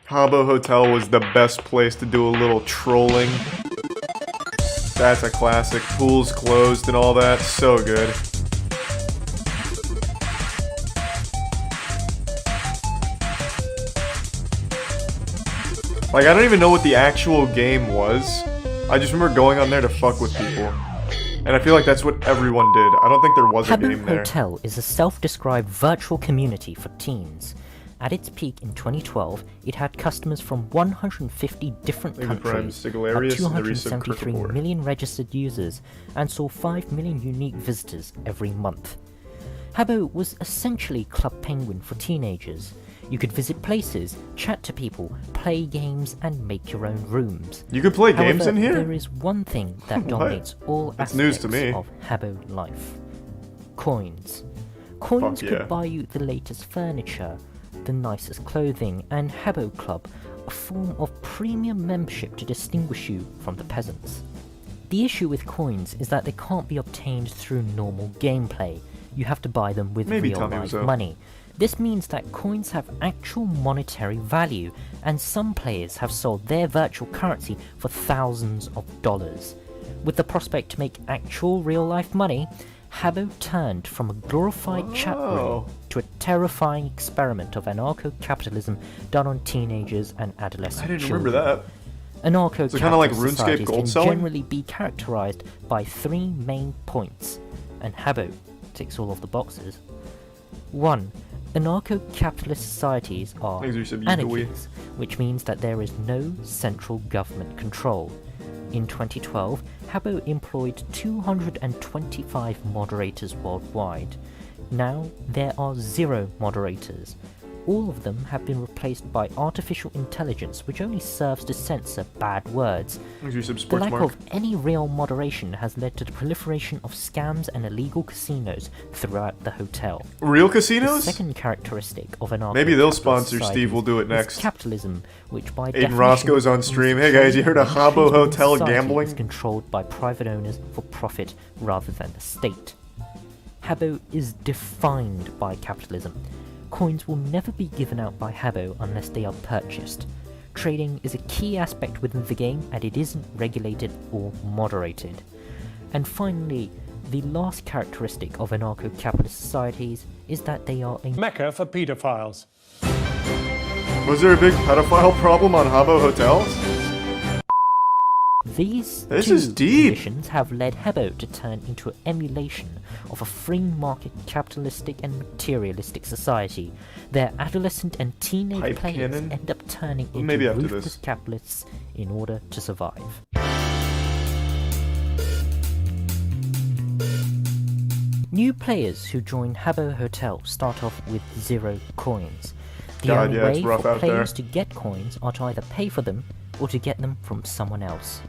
Habbo Hotel was the best place to do a little trolling. That's a classic. Pool's closed and all that. So good. Like, I don't even know what the actual game was. I just remember going on there to fuck with people. And I feel like that's what everyone did. I don't think there was a game there. Habbo Hotel is a self-described virtual community for teens. At its peak in 2012, it had customers from 150 different countries, had 273 million registered users, and saw 5 million unique visitors every month. Habbo was essentially Club Penguin for teenagers. You could visit places, chat to people, play games, and make your own rooms. You could play games in here? There is one thing that dominates all aspects of Habbo life. Coins. Coins could buy you the latest furniture, the nicest clothing, and Habbo Club, a form of premium membership to distinguish you from the peasants. The issue with coins is that they can't be obtained through normal gameplay. You have to buy them with real-life money. This means that coins have actual monetary value, and some players have sold their virtual currency for thousands of dollars. With the prospect to make actual real-life money, Habbo turned from a glorified chat room to a terrifying experiment of anarcho-capitalism done on teenagers and adolescent children. I didn't remember that. Anarcho-capitalist kind of like RuneScape societies gold can selling? generally be characterized by 3 main points, and Habbo ticks all of the boxes. 1. Anarcho-capitalist societies are anarchies, which means that there is no central government control. In 2012, Habbo employed 225 moderators worldwide. Now, there are 0 moderators. All of them have been replaced by artificial intelligence, which only serves to censor bad words. The lack of any real moderation has led to the proliferation of scams and illegal casinos throughout the hotel. Real casinos? The second characteristic of an Maybe they'll sponsor Steve, we'll do it next. Capitalism, which by Aiden Roscoe's on stream. Hey guys, you heard of Habbo Hotel gambling? Is controlled by private owners for profit rather than the state. Habbo is defined by capitalism. Coins will never be given out by Habbo unless they are purchased. Trading is a key aspect within the game, and it isn't regulated or moderated. And finally, the last characteristic of anarcho-capitalist societies is that they are a mecca for pedophiles. Was there a big pedophile problem on Habbo Hotels? These deep conditions have led Habbo to turn into an emulation of a free market capitalistic and materialistic society. Their adolescent and teenage players end up turning into ruthless capitalists in order to survive. New players who join Habbo Hotel start off with 0 coins. The only way for players to get coins are to either pay for them or to get them from someone else.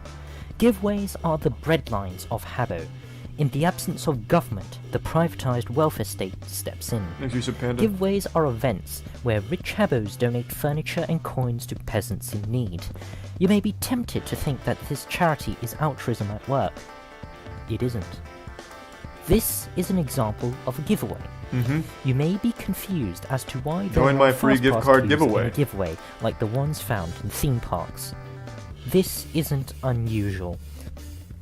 Giveaways are the breadlines of Habbo. In the absence of government, the privatized welfare state steps in. Giveaways are events where rich Habbos donate furniture and coins to peasants in need. You may be tempted to think that this charity is altruism at work. It isn't. This is an example of a giveaway. You may be confused as to why there are free gift card giveaway like the ones found in theme parks. This isn't unusual.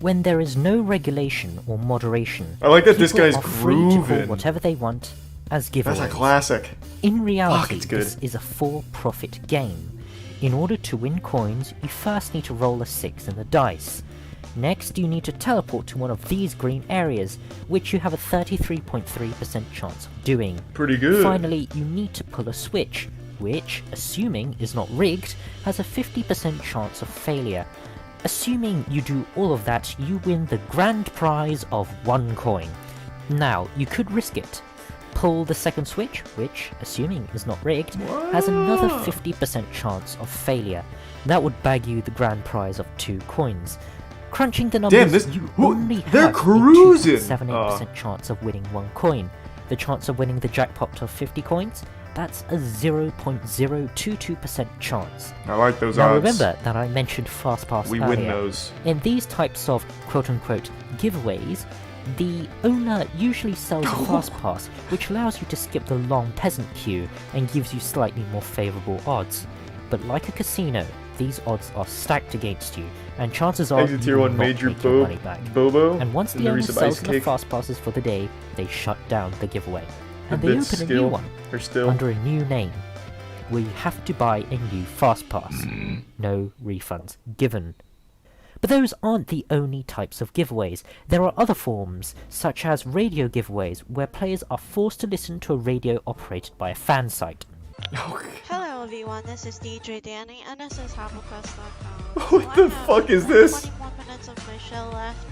When there is no regulation or moderation, I like that this guy's free to call whatever they want as giveaways. That's a classic. In reality, this is a for-profit game. In order to win coins, you first need to roll a 6 in the dice. Next, you need to teleport to one of these green areas, which you have a 33.3% chance of doing. Pretty good. Finally, you need to pull a switch, which, assuming is not rigged, has a 50% chance of failure. Assuming you do all of that, you win the grand prize of 1 coin. Now, you could risk it. Pull the second switch, which, assuming is not rigged, has another 50% chance of failure. That would bag you the grand prize of 2 coins. Crunching the numbers, you only have a 2.78% chance of winning 1 coin. The chance of winning the jackpot of 50 coins? That's a 0.022% chance. I like those now odds. Remember that I mentioned FastPass earlier. We win those. In these types of quote-unquote giveaways, the owner usually sells a FastPass, which allows you to skip the long peasant queue and gives you slightly more favourable odds. but like a casino, these odds are stacked against you, and chances are Exit you Tier will 1 not Major make your money back. Bobo. And once the owner sells the fast passes for the day, they shut down the giveaway. And they open a new one under a new name, where you have to buy a new fast pass. No refunds given. But those aren't the only types of giveaways. There are other forms, such as radio giveaways, where players are forced to listen to a radio operated by a fan site. Hello everyone, this is DJ Danny, and this is HabboQuest.com. What the fuck is this? 21 minutes of my show left.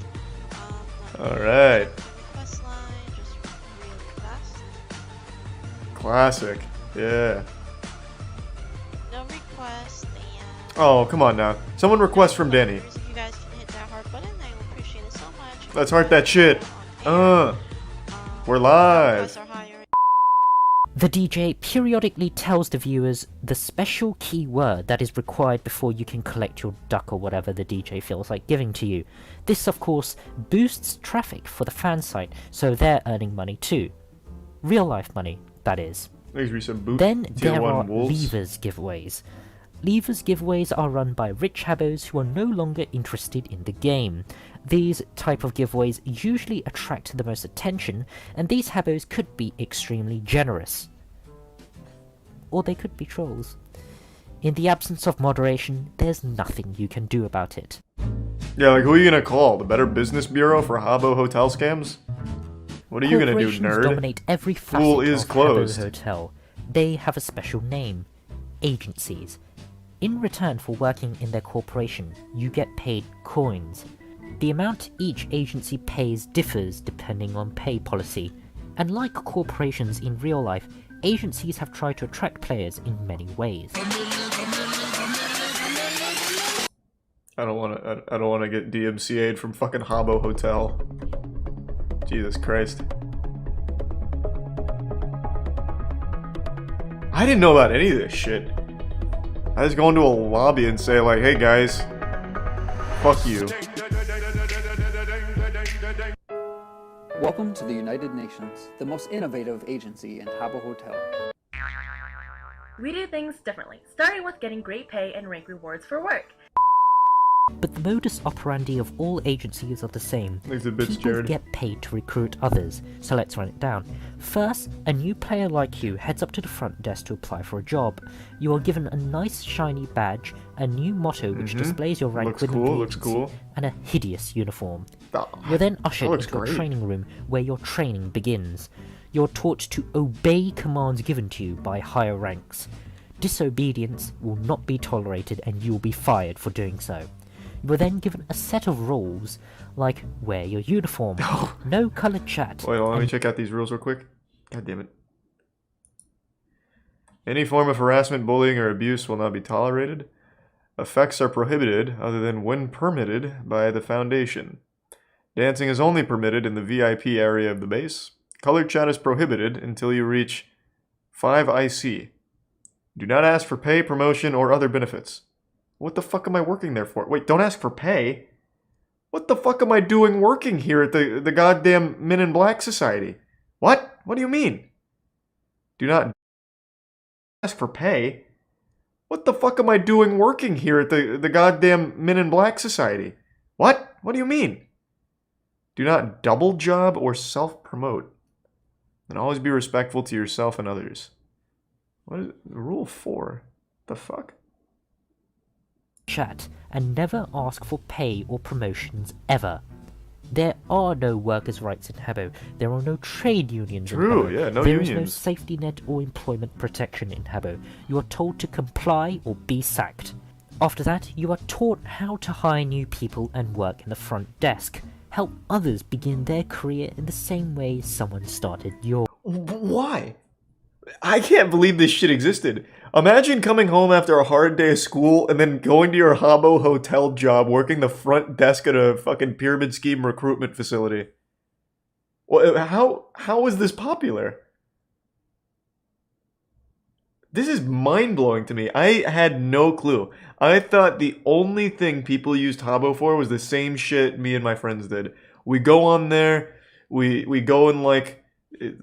Alright. Quest line, just really fast. Classic. Yeah. No request, and... Oh, come on now. Someone request from Danny. If you guys can hit that heart button, I will appreciate it so much. Let's heart that shit. We're live. The DJ periodically tells the viewers the special keyword that is required before you can collect your duck or whatever the DJ feels like giving to you. This, of course, boosts traffic for the fan site, so they're earning money too. Real life money, that is. Then there are levers giveaways. Levers giveaways are run by rich Habbos who are no longer interested in the game. These type of giveaways usually attract the most attention, and these Habbos could be extremely generous. Or they could be trolls. In the absence of moderation, there's nothing you can do about it. Yeah, like who are you gonna call? The Better Business Bureau for Habbo hotel scams? What are you gonna do, nerd? Dominate every facet Pool is of closed. Habbo Hotel. They have a special name: agencies. In return for working in their corporation, you get paid coins. The amount each agency pays differs depending on pay policy, and like corporations in real life, agencies have tried to attract players in many ways. I don't wanna get DMCA'd from fucking Habbo Hotel. Jesus Christ. I didn't know about any of this shit. I just go into a lobby and say like, hey guys, fuck you. Welcome to the United Nations, the most innovative agency in Habbo Hotel. We do things differently, starting with getting great pay and rank rewards for work. But the modus operandi of all agencies are the same. People get paid to recruit others, so let's run it down. First, a new player like you heads up to the front desk to apply for a job. You are given a nice shiny badge, a new motto which displays your rank within the agency, and a hideous uniform. You're then ushered into a training room where your training begins. You're taught to obey commands given to you by higher ranks. Disobedience will not be tolerated and you will be fired for doing so. You are then given a set of rules, like wear your uniform, no coloured chat. Wait, let me check out these rules real quick. God damn it. Any form of harassment, bullying, or abuse will not be tolerated. Effects are prohibited, other than when permitted by the Foundation. Dancing is only permitted in the VIP area of the base. Colored chat is prohibited until you reach 5 IC. Do not ask for pay, promotion, or other benefits. What the fuck am I working there for? Wait, don't ask for pay? What the fuck am I doing working here at the goddamn Men in Black Society? What? What do you mean? Do not ask for pay? What the fuck am I doing working here at the goddamn Men in Black Society? What? What do you mean? Do not double job or self-promote. And always be respectful to yourself and others. What is it? Rule 4? The fuck? Chat and never ask for pay or promotions ever. There are no workers' rights in Habbo. There are no trade unions in Habbo. No there unions. is no safety net or employment protection in Habbo. You are told to comply or be sacked. After that, you are taught how to hire new people and work in the front desk. Help others begin their career in the same way someone started yours. Why? I can't believe this shit existed. Imagine coming home after a hard day of school and then going to your Habbo hotel job working the front desk at a fucking pyramid scheme recruitment facility. Well, how is this popular? This is mind-blowing to me. I had no clue. I thought the only thing people used Habbo for was the same shit me and my friends did. We go on there, we go in like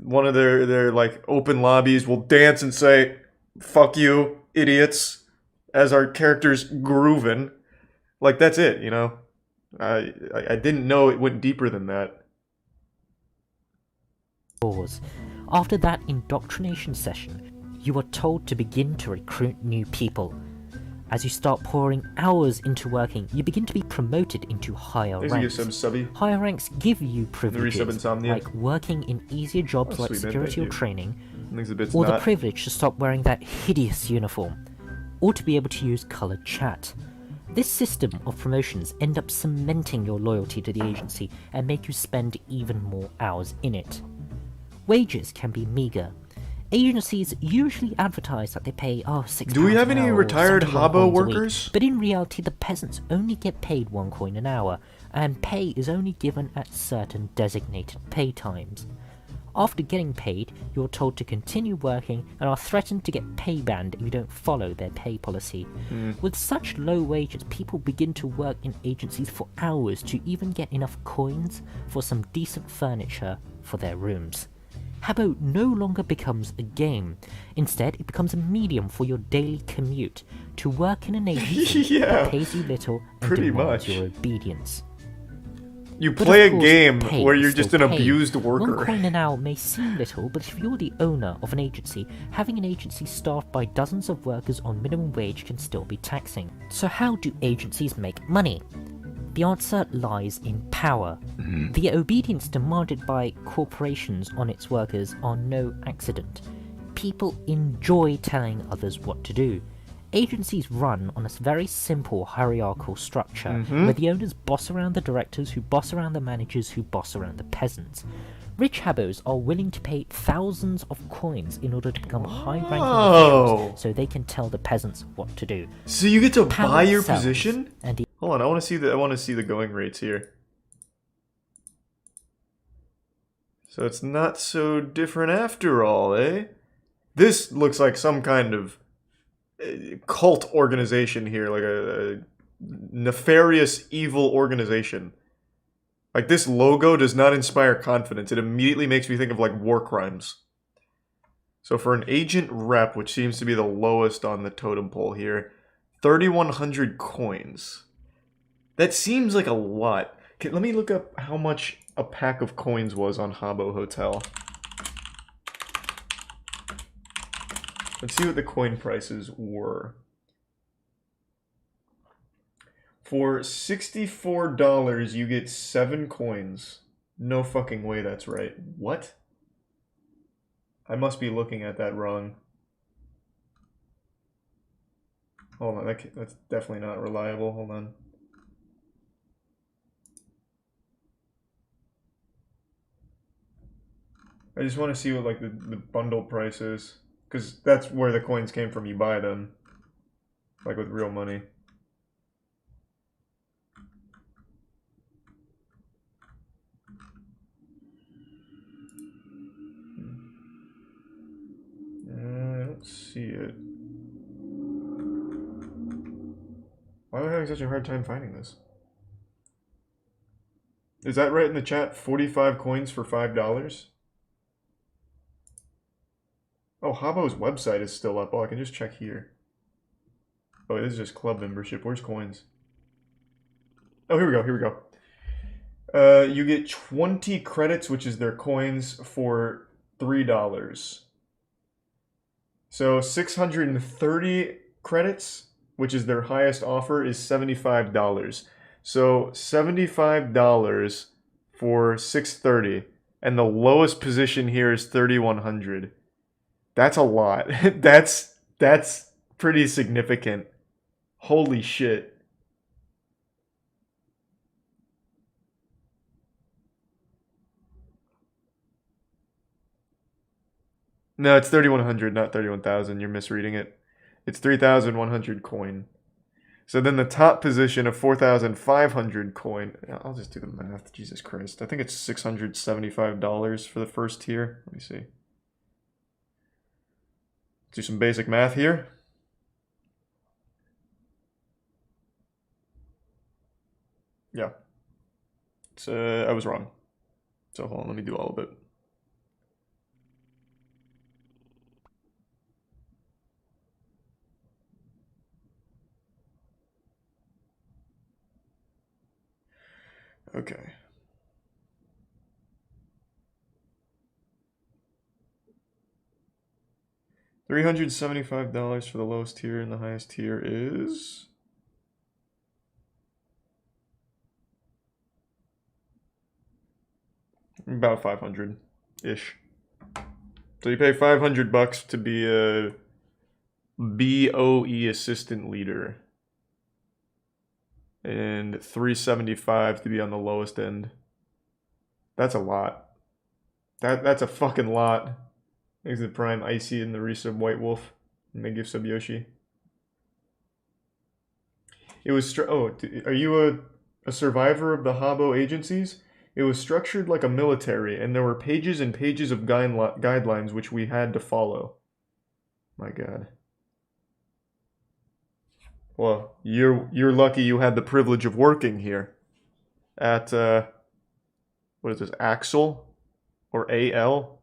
one of their like open lobbies, we'll dance and say, fuck you, idiots. as our character's grooving. Like, that's it, you know? I didn't know it went deeper than that. After that indoctrination session, you are told to begin to recruit new people. As you start pouring hours into working, you begin to be promoted into higher ranks. Higher ranks give you privileges, like working in easier jobs like security or training, or the privilege to stop wearing that hideous uniform, or to be able to use coloured chat. This system of promotions end up cementing your loyalty to the agency and make you spend even more hours in it. Wages can be meagre. Agencies usually advertise that they pay £6 Do we have any retired Habbo workers? But in reality, the peasants only get paid 1 coin an hour, and pay is only given at certain designated pay times. After getting paid, you're told to continue working and are threatened to get pay banned if you don't follow their pay policy. With such low wages, people begin to work in agencies for hours to even get enough coins for some decent furniture for their rooms. Habbo no longer becomes a game. Instead, it becomes a medium for your daily commute to work in an agency that pays you little and demands your obedience. You play a game where you're just an abused worker. 1 coin an hour may seem little, but if you're the owner of an agency, having an agency staffed by dozens of workers on minimum wage can still be taxing. So how do agencies make money? The answer lies in power. The obedience demanded by corporations on its workers are no accident. People enjoy telling others what to do. Agencies run on a very simple hierarchical structure, where the owners boss around the directors, who boss around the managers, who boss around the peasants. Rich Habbos are willing to pay thousands of coins in order to become high-ranking officials, so they can tell the peasants what to do. So you get to buy your position? Hold on, I want to see the going rates here. So it's not so different after all, eh? This looks like some kind of cult organization here, like a nefarious, evil organization. Like, this logo does not inspire confidence. It immediately makes me think of, like, war crimes. So for an agent rep, which seems to be the lowest on the totem pole here, 3,100 coins. That seems like a lot. Okay, let me look up how much a pack of coins was on Habbo Hotel. Let's see what the coin prices were. For $64, you get 7 coins. No fucking way that's right. What? I must be looking at that wrong. Hold on, that's definitely not reliable. Hold on. I just want to see what, like, the bundle price is. Because that's where the coins came from. You buy them. Like, with real money. I don't see it. Why am I having such a hard time finding this? Is that right in the chat? 45 coins for $5? Oh, Habbo's website is still up. Oh, I can just check here. Oh, this is just club membership. Where's coins? Oh, here we go. Here we go. You get 20 credits, which is their coins, for $3. So 630 credits, which is their highest offer, is $75. So $75 for 630, and the lowest position here is 3,100. That's a lot. That's pretty significant. Holy shit. No, it's 3,100, not 31,000. You're misreading it. It's 3,100 coin. So then the top position of 4,500 coin. I'll just do the math. Jesus Christ. I think it's $675 for the first tier. Let me see. Do some basic math here. Yeah. I was wrong. So hold on, let me do all of it. Okay. $375 for the lowest tier, and the highest tier is about 500-ish. So you pay $500 to be a BOE assistant leader, and $375 to be on the lowest end. That's a lot. That's a fucking lot. Exit Prime, Icy, and the resub White Wolf, and they give sub Yoshi. It was are you a survivor of the Habbo agencies? It was structured like a military, and there were pages and pages of guidelines which we had to follow. My God. Well, you're lucky you had the privilege of working here at what is this, Axel or AL?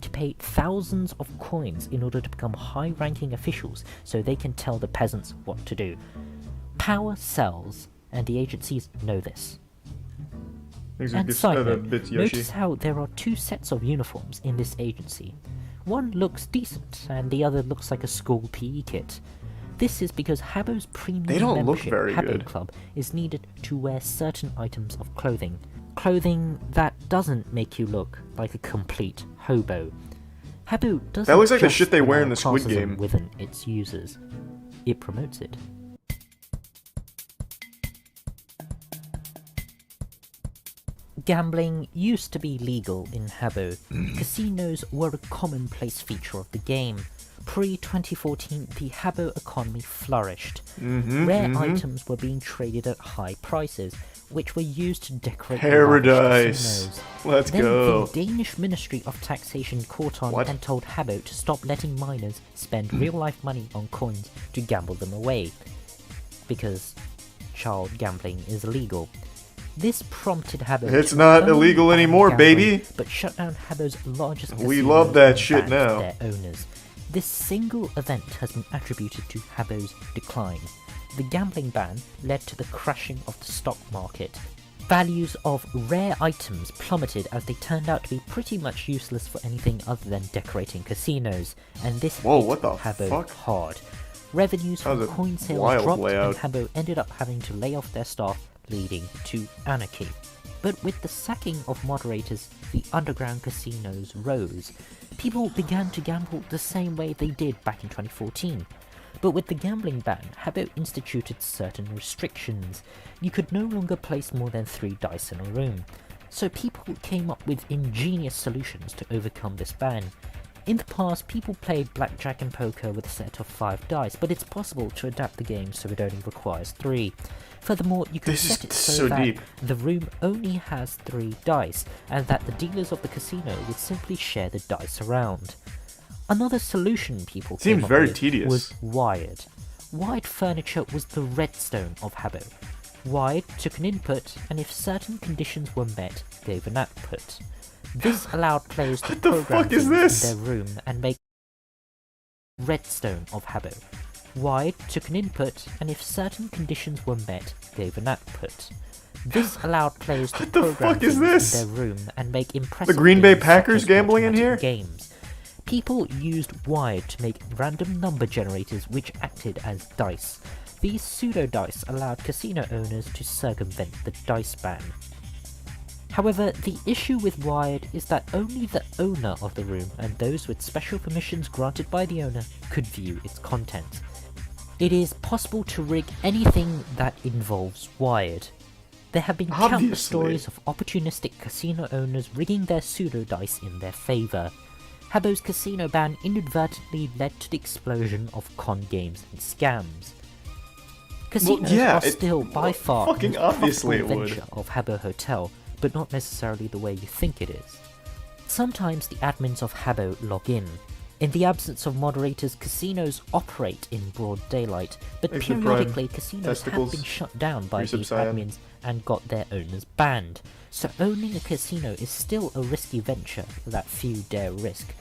To pay thousands of coins in order to become high-ranking officials so they can tell the peasants what to do. Power sells, and the agencies know this. And side note, notice how there are two sets of uniforms in this agency. One looks decent, and the other looks like a school PE kit. This is because Habbo's premium membership Habbo Club is needed to wear certain items of clothing. Clothing that doesn't make you look like a complete hobo. Habbo doesn't that looks like the just shit they wear in the allow Squid Game within its users. It promotes it. Gambling used to be legal in Habbo. Casinos were a commonplace feature of the game. Pre-2014, the Habbo economy flourished. Rare items were being traded at high prices, which were used to decorate Paradise. Let's then go. The Danish Ministry of Taxation caught on and told Habbo to stop letting minors spend real-life money on coins to gamble them away, because child gambling is illegal. This prompted Habbo It's not illegal anymore, baby. But shut down Habbo's largest casinos. We love that shit now. Their owners. This single event has been attributed to Habbo's decline. The gambling ban led to the crashing of the stock market. Values of rare items plummeted as they turned out to be pretty much useless for anything other than decorating casinos, and this hit Habbo hard. Revenues from coin sales dropped, and Habbo ended up having to lay off their staff, leading to anarchy. But with the sacking of moderators, the underground casinos rose. People began to gamble the same way they did back in 2014. But with the gambling ban, Habbo instituted certain restrictions. You could no longer place more than 3 dice in a room. So people came up with ingenious solutions to overcome this ban. In the past, people played blackjack and poker with a set of 5 dice, but it's possible to adapt the game so it only requires 3. Furthermore, you can set it so that the room only has 3 dice, and that the dealers of the casino would simply share the dice around. Another solution people came up with was wired. Wired furniture was the redstone of Habbo. Wired took an input, and if certain conditions were met, gave an output. This allowed players to program things in their room and make redstone of Habbo. Wired took an input, and if certain conditions were met, gave an output. This allowed players to program things in their room and make impressive the Green Bay Packers gambling in here? Games. People used Wired to make random number generators which acted as dice. These pseudo-dice allowed casino owners to circumvent the dice ban. However, the issue with Wired is that only the owner of the room and those with special permissions granted by the owner could view its contents. It is possible to rig anything that involves Wired. There have been countless stories of opportunistic casino owners rigging their pseudo-dice in their favour. Habbo's casino ban inadvertently led to the explosion of con games and scams. Casinos are still by far the most profitable venture of Habbo Hotel, but not necessarily the way you think it is. Sometimes the admins of Habbo log in. In the absence of moderators, casinos operate in broad daylight, but periodically casinos have been shut down by these admins and got their owners banned. So owning a casino is still a risky venture that few dare risk.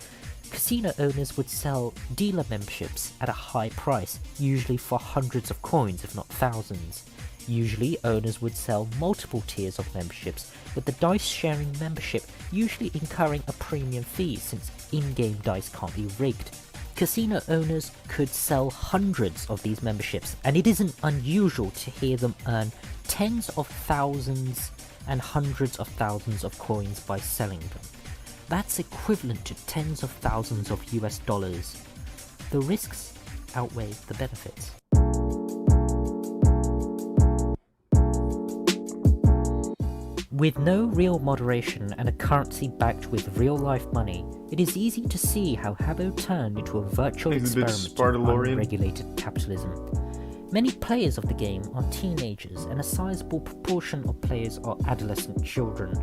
Casino owners would sell dealer memberships at a high price, usually for hundreds of coins if not thousands. Usually, owners would sell multiple tiers of memberships, with the dice-sharing membership usually incurring a premium fee since in-game dice can't be rigged. Casino owners could sell hundreds of these memberships, and it isn't unusual to hear them earn tens of thousands and hundreds of thousands of coins by selling them. That's equivalent to tens of thousands of US dollars. The risks outweigh the benefits. With no real moderation and a currency backed with real-life money, it is easy to see how Habbo turned into a virtual experiment of unregulated capitalism. Many players of the game are teenagers, and a sizable proportion of players are adolescent children.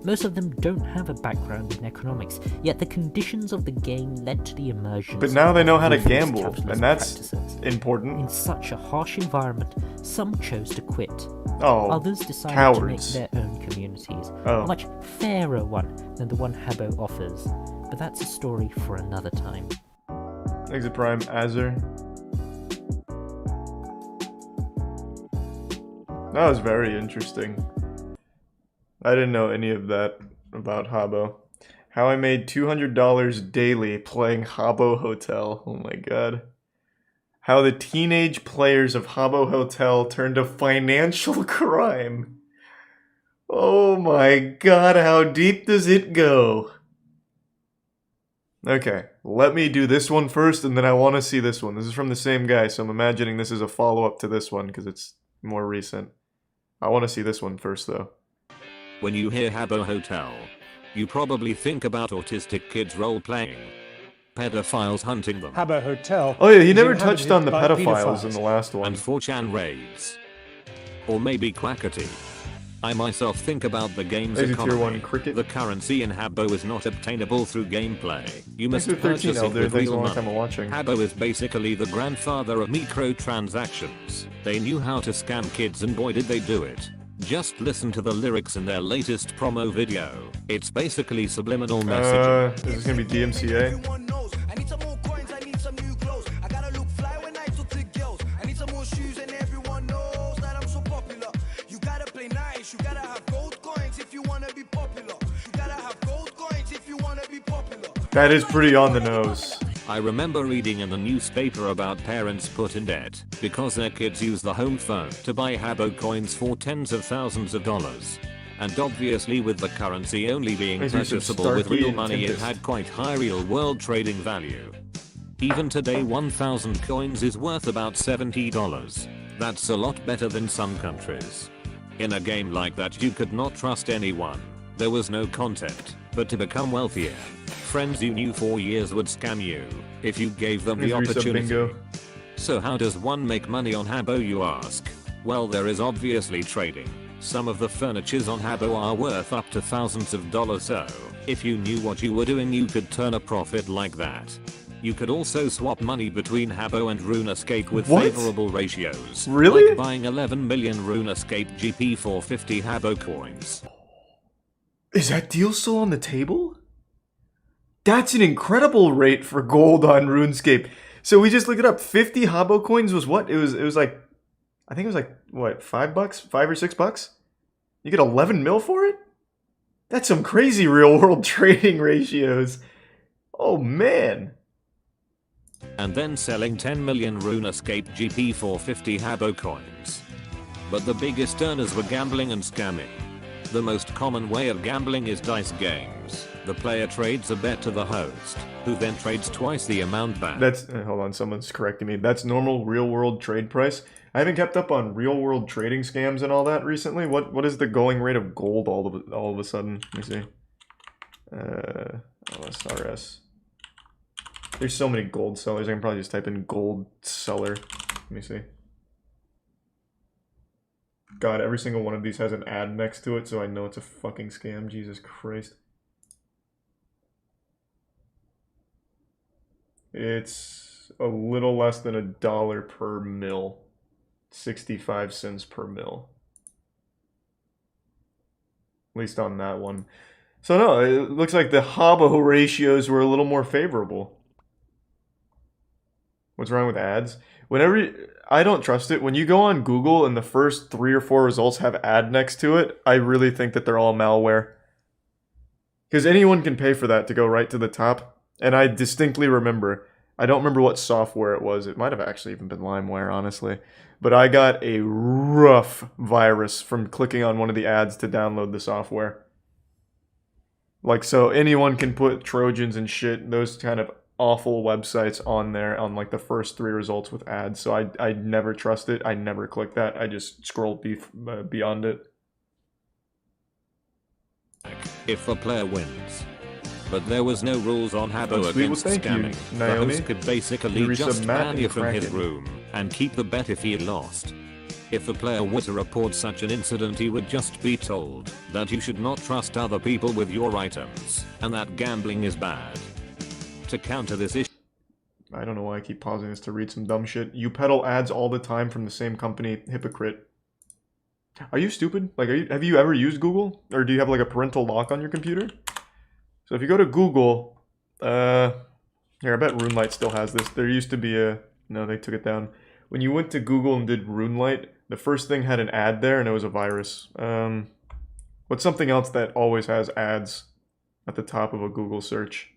Most of them don't have a background in economics, yet the conditions of the game led to the emergence. But now they know how to gamble, and that's important. In such a harsh environment, some chose to quit. Oh, others decided cowards. to make their own communities, a much fairer one than the one Habbo offers. But that's a story for another time. Exit Prime Azure. That was very interesting. I didn't know any of that about Habbo. How I made $200 daily playing Habbo Hotel. Oh my god. How the teenage players of Habbo Hotel turned to financial crime. Oh my god, how deep does it go? Okay, let me do this one first, and then I want to see this one. This is from the same guy, so I'm imagining this is a follow-up to this one, because it's more recent. I want to see this one first, though. When you hear Habbo Hotel, you probably think about autistic kids role-playing. Pedophiles hunting them. Habbo Hotel. Oh yeah, he never touched on the pedophiles in the last one. And 4chan raids. Or maybe Quackity. I myself think about the game's economy. The currency in Habbo is not obtainable through gameplay. You must purchase it with real money. Habbo is basically the grandfather of microtransactions. They knew how to scam kids, and boy did they do it. Just listen to the lyrics in their latest promo video. It's basically subliminal messaging. Is this gonna be DMCA? That is pretty on the nose. I remember reading in the newspaper about parents put in debt because their kids use the home phone to buy Habbo coins for tens of thousands of dollars. And obviously with the currency only being purchasable with real money, it had quite high real world trading value. Even today 1,000 coins is worth about $70. That's a lot better than some countries. In a game like that you could not trust anyone. There was no contact, but to become wealthier, friends you knew for years would scam you if you gave them the opportunity. So how does one make money on Habbo, you ask? Well, there is obviously trading. Some of the furnitures on Habbo are worth up to thousands of dollars, so if you knew what you were doing you could turn a profit like that. You could also swap money between Habbo and RuneScape with favorable ratios. Really? Like buying 11 million RuneScape GP for 50 Habbo coins. Is that deal still on the table? That's an incredible rate for gold on RuneScape. So we just looked it up. 50 Habbo coins was what? It was like, I think it was like, what, $5? $5 or $6? You get 11 mil for it? That's some crazy real world trading ratios. Oh man. And then selling 10 million RuneScape GP for 50 Habbo coins. But the biggest earners were gambling and scamming. The most common way of gambling is dice games. The player trades a bet to the host, who then trades twice the amount back. That's, hold on, someone's correcting me. That's normal real world trade price. I haven't kept up on real world trading scams and all that recently. What is the going rate of gold all of a sudden? Let me see. LSRS. There's so many gold sellers. I can probably just type in gold seller. Let me see. God, every single one of these has an ad next to it, so I know it's a fucking scam. Jesus Christ. It's a little less than $1 per mil. 65 cents per mil. At least on that one. So no, it looks like the Habbo ratios were a little more favorable. What's wrong with ads? I don't trust it. When you go on Google and the first 3 or 4 results have ad next to it, I really think that they're all malware. Because anyone can pay for that to go right to the top. And I distinctly remember, I don't remember what software it was. It might have actually even been LimeWare, honestly. But I got a rough virus from clicking on one of the ads to download the software. Like, so anyone can put Trojans and shit, those kind of awful websites on there on like the first 3 results with ads. So I never trust it. I never click that. I just scroll beyond it. If a player wins. But there was no rules on Habbo against scamming. The host could basically just ban you from his room and keep the bet if he lost. If a player were to report such an incident, he would just be told that you should not trust other people with your items and that gambling is bad. To counter this issue, I don't know why I keep pausing this to read some dumb shit. You peddle ads all the time from the same company, hypocrite. Are you stupid? Like, have you ever used Google? Or do you have like a parental lock on your computer? So if you go to Google, here, I bet RuneLite still has this. There used to be a, no, they took it down. When you went to Google and did RuneLite, the first thing had an ad there and it was a virus. What's something else that always has ads at the top of a Google search?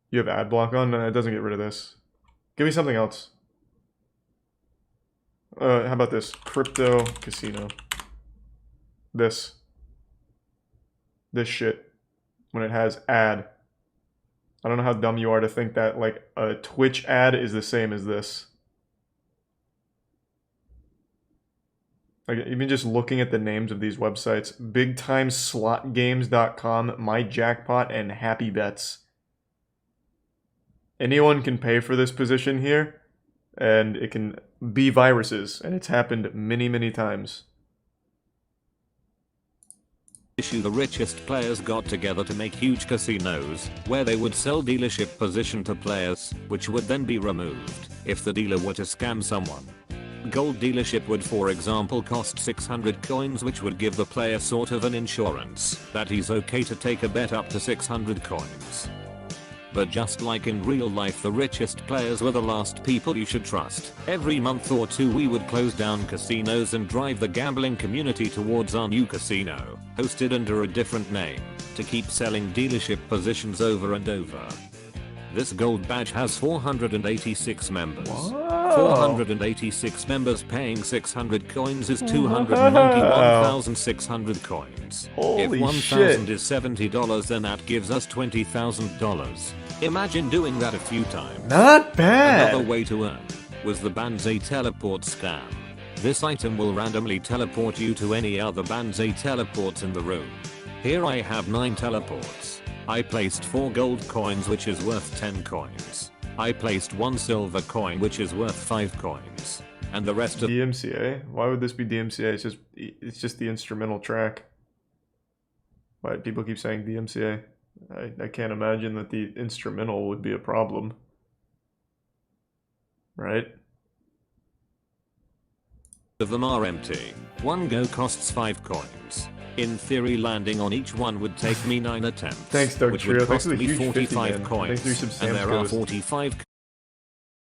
You have ad block on? No, it doesn't get rid of this. Give me something else. How about this? Crypto casino. This shit. When it has ad. I don't know how dumb you are to think that like a Twitch ad is the same as this. Like, even just looking at the names of these websites. BigTimeSlotGames.com, MyJackpot, and Happy Bets. Anyone can pay for this position here, and it can be viruses, and it's happened many, many times. The richest players got together to make huge casinos, where they would sell dealership position to players, which would then be removed if the dealer were to scam someone. Gold dealership would, for example, cost 600 coins, which would give the player sort of an insurance that he's okay to take a bet up to 600 coins. But just like in real life, the richest players were the last people you should trust. Every month or 2 we would close down casinos and drive the gambling community towards our new casino, hosted under a different name, to keep selling dealership positions over and over. This gold badge has 486 members. Wow. 486 members paying 600 coins is 291,600 coins. Holy if 1,000 shit. is $70, then that gives us $20,000. Imagine doing that a few times. Not bad. Another way to earn was the Banzai teleport scam. This item will randomly teleport you to any other Banzai teleports in the room. Here I have 9 teleports. I placed 4 gold coins, which is worth 10 coins. I placed 1 silver coin, which is worth 5 coins. And the rest of DMCA? Why would this be DMCA? It's just the instrumental track. Why people keep saying DMCA? I can't imagine that the instrumental would be a problem. Right? of them are empty. 1 go costs 5 coins. In theory, landing on each one would take me 9 attempts. Thanks, Doug which Trio. would Thanks cost for the me huge 45 50, coins. Thanks for some And there are Sam's 45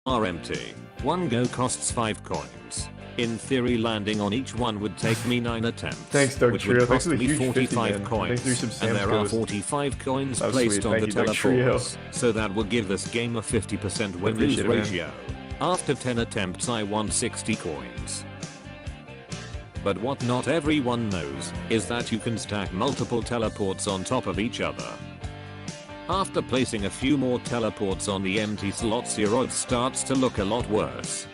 are empty. 1 go costs 5 coins. In theory, landing on each one would take me 9 attempts. Thanks, Doug which Trio. would Thanks cost for the me huge 45 50, coins. Thanks for some And there are Sam's 45 coins Oh, placed sweet. on Thank the you, Doug Trio. teleports. So that will give this game a 50% win-lose Appreciate it, man. ratio. After 10 attempts I won 60 coins. But what not everyone knows is that you can stack multiple teleports on top of each other. After placing a few more teleports on the empty slots, your odds starts to look a lot worse.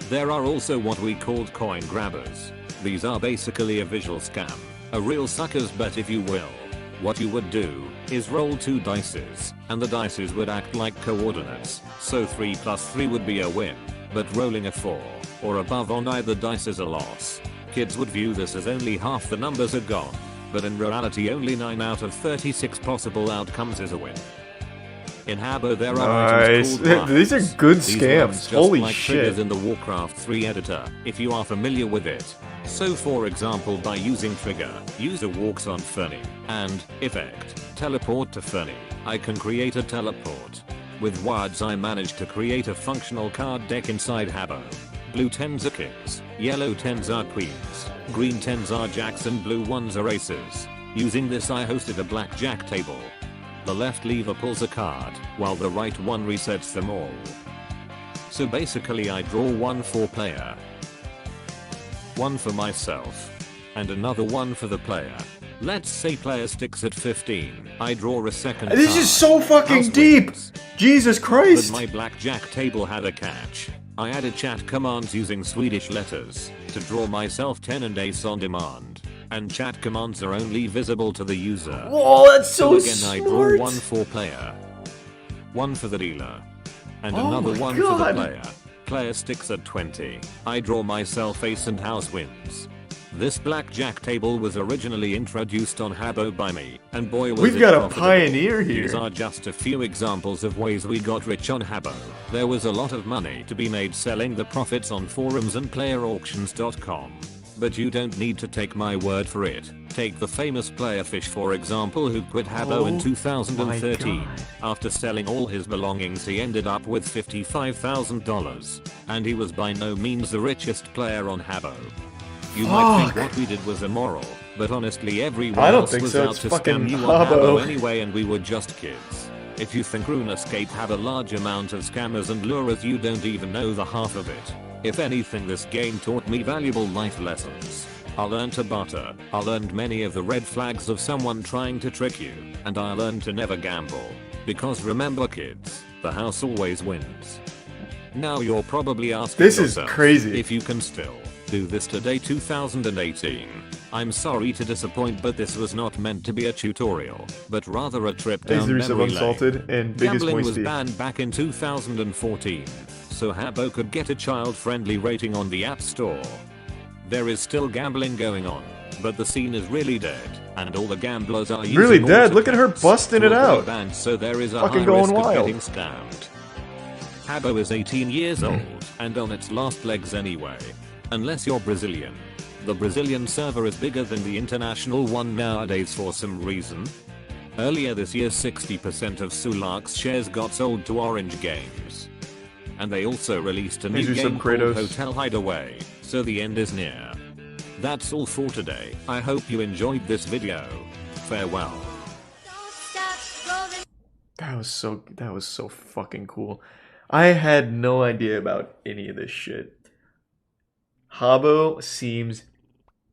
There are also what we called coin grabbers. These are basically a visual scam, a real sucker's bet if you will. What you would do is roll 2 dices, and the dices would act like coordinates, so 3 plus 3 would be a win, but rolling a 4 or above on either dice is a loss. Kids would view this as only half the numbers are gone, but in reality only 9 out of 36 possible outcomes is a win. In Habbo there are items called Nice. These are primes. good These scams. works just Holy like shit. triggers in the Warcraft 3 editor, if you are familiar with it. So for example, by using trigger, user walks on Fernie, and effect, teleport to Fernie, I can create a teleport. With words I managed to create a functional card deck inside Habbo. Blue 10s are kings, yellow 10s are queens, green 10s are jacks and blue 1s are aces. Using this I hosted a blackjack table. The left lever pulls a card, while the right one resets them all. So basically I draw one for player, one for myself, and another one for the player. Let's say player sticks at 15. I draw a second This card. is so fucking House deep! wins. Jesus Christ! But my blackjack table had a catch. I added chat commands using Swedish letters to draw myself 10 and ace on demand. And chat commands are only visible to the user. Whoa, that's so again smart! I draw one for player, one for the dealer, and another one for the player. Player sticks at 20. I draw myself ace and house wins. This blackjack table was originally introduced on Habbo by me, and boy was We've it got a profitable. pioneer here. These are just a few examples of ways we got rich on Habbo. There was a lot of money to be made selling the profits on forums and playerauctions.com. But you don't need to take my word for it. Take the famous player Fish for example, who quit Habbo in 2013. After selling all his belongings he ended up with $55,000. And he was by no means the richest player on Habbo. You might think what we did was immoral, but honestly everyone I don't else think was so. out It's to fucking scam you on Habbo. Habbo anyway, and we were just kids. If you think RuneScape have a large amount of scammers and lurers, you don't even know the half of it. If anything, this game taught me valuable life lessons. I learned to barter, I learned many of the red flags of someone trying to trick you, and I learned to never gamble. Because remember kids, the house always wins. Now you're probably asking This is yourself crazy. if you can still do this today 2018. I'm sorry to disappoint, but this was not meant to be a tutorial, but rather a trip down Thanks to memory lane. Unsalted and Biggest Gambling was Moisty. banned back in 2014, so Habbo could get a child-friendly rating on the App Store. There is still gambling going on, but the scene is really dead, and all the gamblers are Really using dead? Look at her autocats busting who it are out. banned, so there is a Fucking high going risk of wild. getting scammed. Habbo is 18 years old, and on its last legs anyway. Unless you're Brazilian. The Brazilian server is bigger than the international one nowadays for some reason. Earlier this year 60% of Sulark's shares got sold to Orange Games. And they also released a new These are game some called Kratos. Hotel Hideaway, so the end is near. That's all for today. I hope you enjoyed this video. Farewell. That was so fucking cool. I had no idea about any of this shit. Habbo seems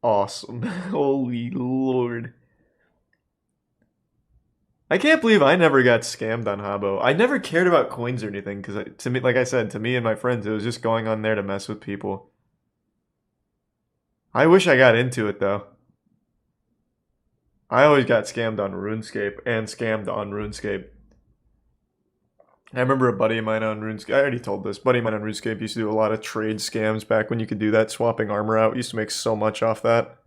awesome. Holy lord. I can't believe I never got scammed on Habbo. I never cared about coins or anything because to me, like I said, to me and my friends, it was just going on there to mess with people. I wish I got into it though. I always got scammed on RuneScape and scammed on RuneScape. I remember a buddy of mine on RuneScape, I already told this, buddy of mine on RuneScape used to do a lot of trade scams back when you could do that, swapping armor out. Used to make so much off that.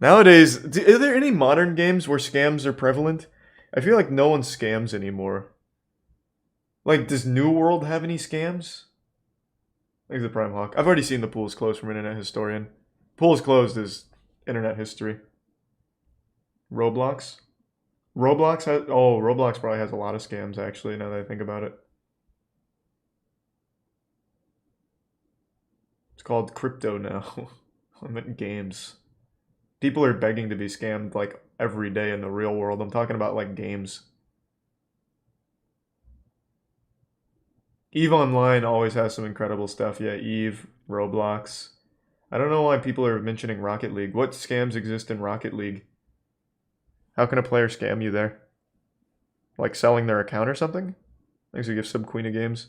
Nowadays, are there any modern games where scams are prevalent? I feel like no one scams anymore. Like, does New World have any scams? Thanks to Prime Hawk. I've already seen the pool's closed from Internet Historian. Pool's closed is Internet History. Roblox? Roblox probably has a lot of scams actually, now that I think about it. It's called crypto now. I meant games. People are begging to be scammed like every day in the real world. I'm talking about like games. EVE Online always has some incredible stuff. Yeah, EVE, Roblox. I don't know why people are mentioning Rocket League. What scams exist in Rocket League? How can a player scam you there? Like selling their account or something? Thanks to give sub Queen of Games.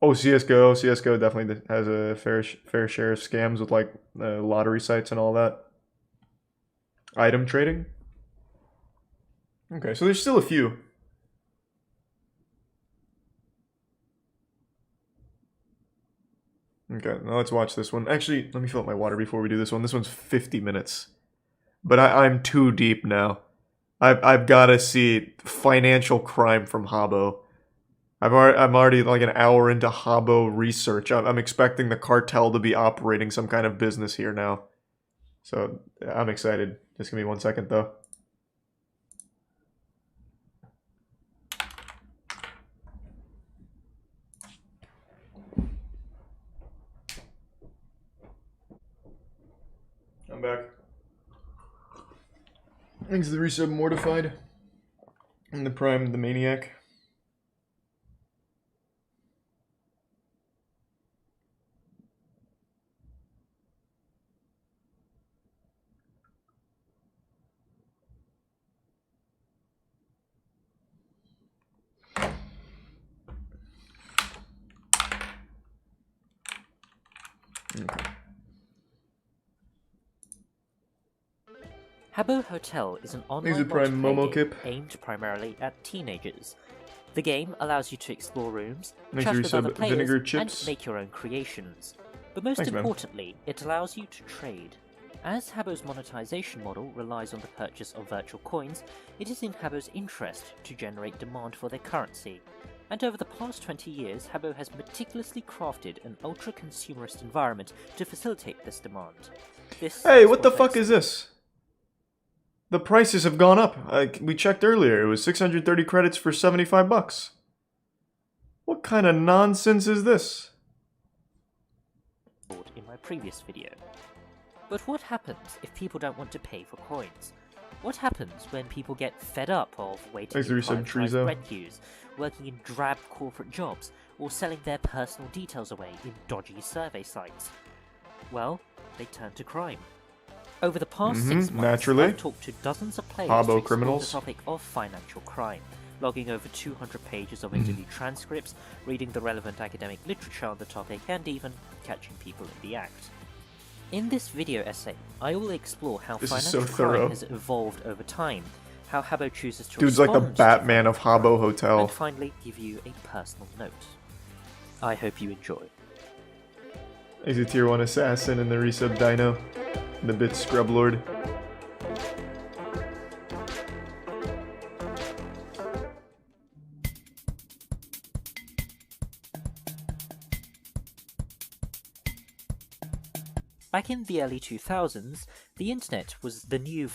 Oh, CSGO. CSGO definitely has a fair share of scams with like lottery sites and all that. Item trading. Okay, so there's still a few. Okay, now let's watch this one. Actually, let me fill up my water before we do this one. This one's 50 minutes. But I'm too deep now. I've got to see financial crime from Habbo. I'm already like an hour into Habbo research. I'm expecting the cartel to be operating some kind of business here now. So I'm excited. Just give me 1 second though. I'm back. Thanks to the resub Mortified. And the Prime, the Maniac. Okay. Habbo Hotel is an online These are Prime multiplayer Momo game Kip. aimed primarily at teenagers. The game allows you to explore rooms, Thanks chat for with other resub players, Vinegar and Chips. make your own creations. But most Thanks, man. importantly, it allows you to trade. As Habbo's monetization model relies on the purchase of virtual coins, it is in Habbo's interest to generate demand for their currency. And over the past 20 years, Habbo has meticulously crafted an ultra-consumerist environment to facilitate this demand. Hey, what the fuck is this? The prices have gone up. We checked earlier. It was 630 credits for 75 bucks. What kind of nonsense is this? In my previous video. But what happens if people don't want to pay for coins? What happens when people get fed up of waiting in privatized bread queues, working in drab corporate jobs, or selling their personal details away in dodgy survey sites? Well, they turn to crime. Over the past 6 months, I've talked to dozens of players to explore the topic of financial crime, logging over 200 pages of interview transcripts, reading the relevant academic literature on the topic, and even catching people in the act. In this video essay, I will explore how financial crime has evolved over time, how Habbo chooses to Dude's like the Batman of Habbo Hotel. And finally, give you a personal note. I hope you enjoy. He's a tier 1 assassin in the resub Dino, the bit Scrub Lord. Back in the early 2000s, the internet was the new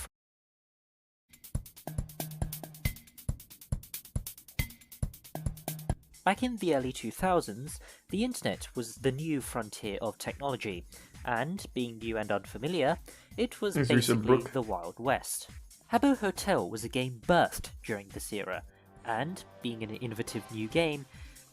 frontier of technology, and, being new and unfamiliar, it was basically the Wild West. Habbo Hotel was a game birthed during this era, and, being an innovative new game,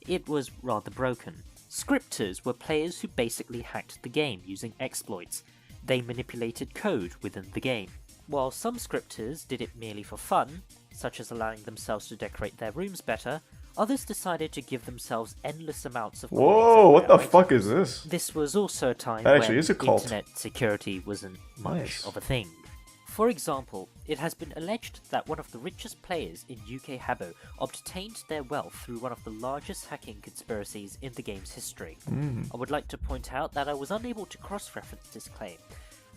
it was rather broken. Scripters were players who basically hacked the game using exploits. They manipulated code within the game. While some scripters did it merely for fun, such as allowing themselves to decorate their rooms better, others decided to give themselves endless amounts of coins. Whoa, what the fuck is this? This was also a time when internet security wasn't much of a thing. For example, it has been alleged that one of the richest players in UK Habbo obtained their wealth through one of the largest hacking conspiracies in the game's history. I would like to point out that I was unable to cross-reference this claim.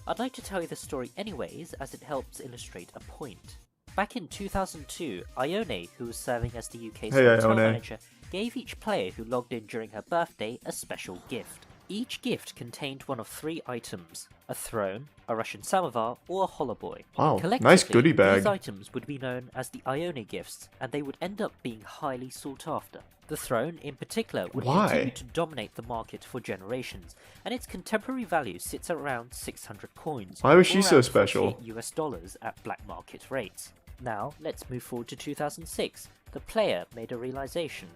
I'd like to tell you the story anyways, as it helps illustrate a point. Back in 2002, Ione, who was serving as the UK's hotel manager, gave each player who logged in during her birthday a special gift. Each gift contained one of 3 items: a throne, a Russian samovar, or a holoboy. Wow, nice goodie bag. These items would be known as the Ione gifts, and they would end up being highly sought after. The throne, in particular, would continue to dominate the market for generations, and its contemporary value sits at around 600 coins. Why was she so special? $48 at black market rates. Now, let's move forward to 2006. The player made a realization.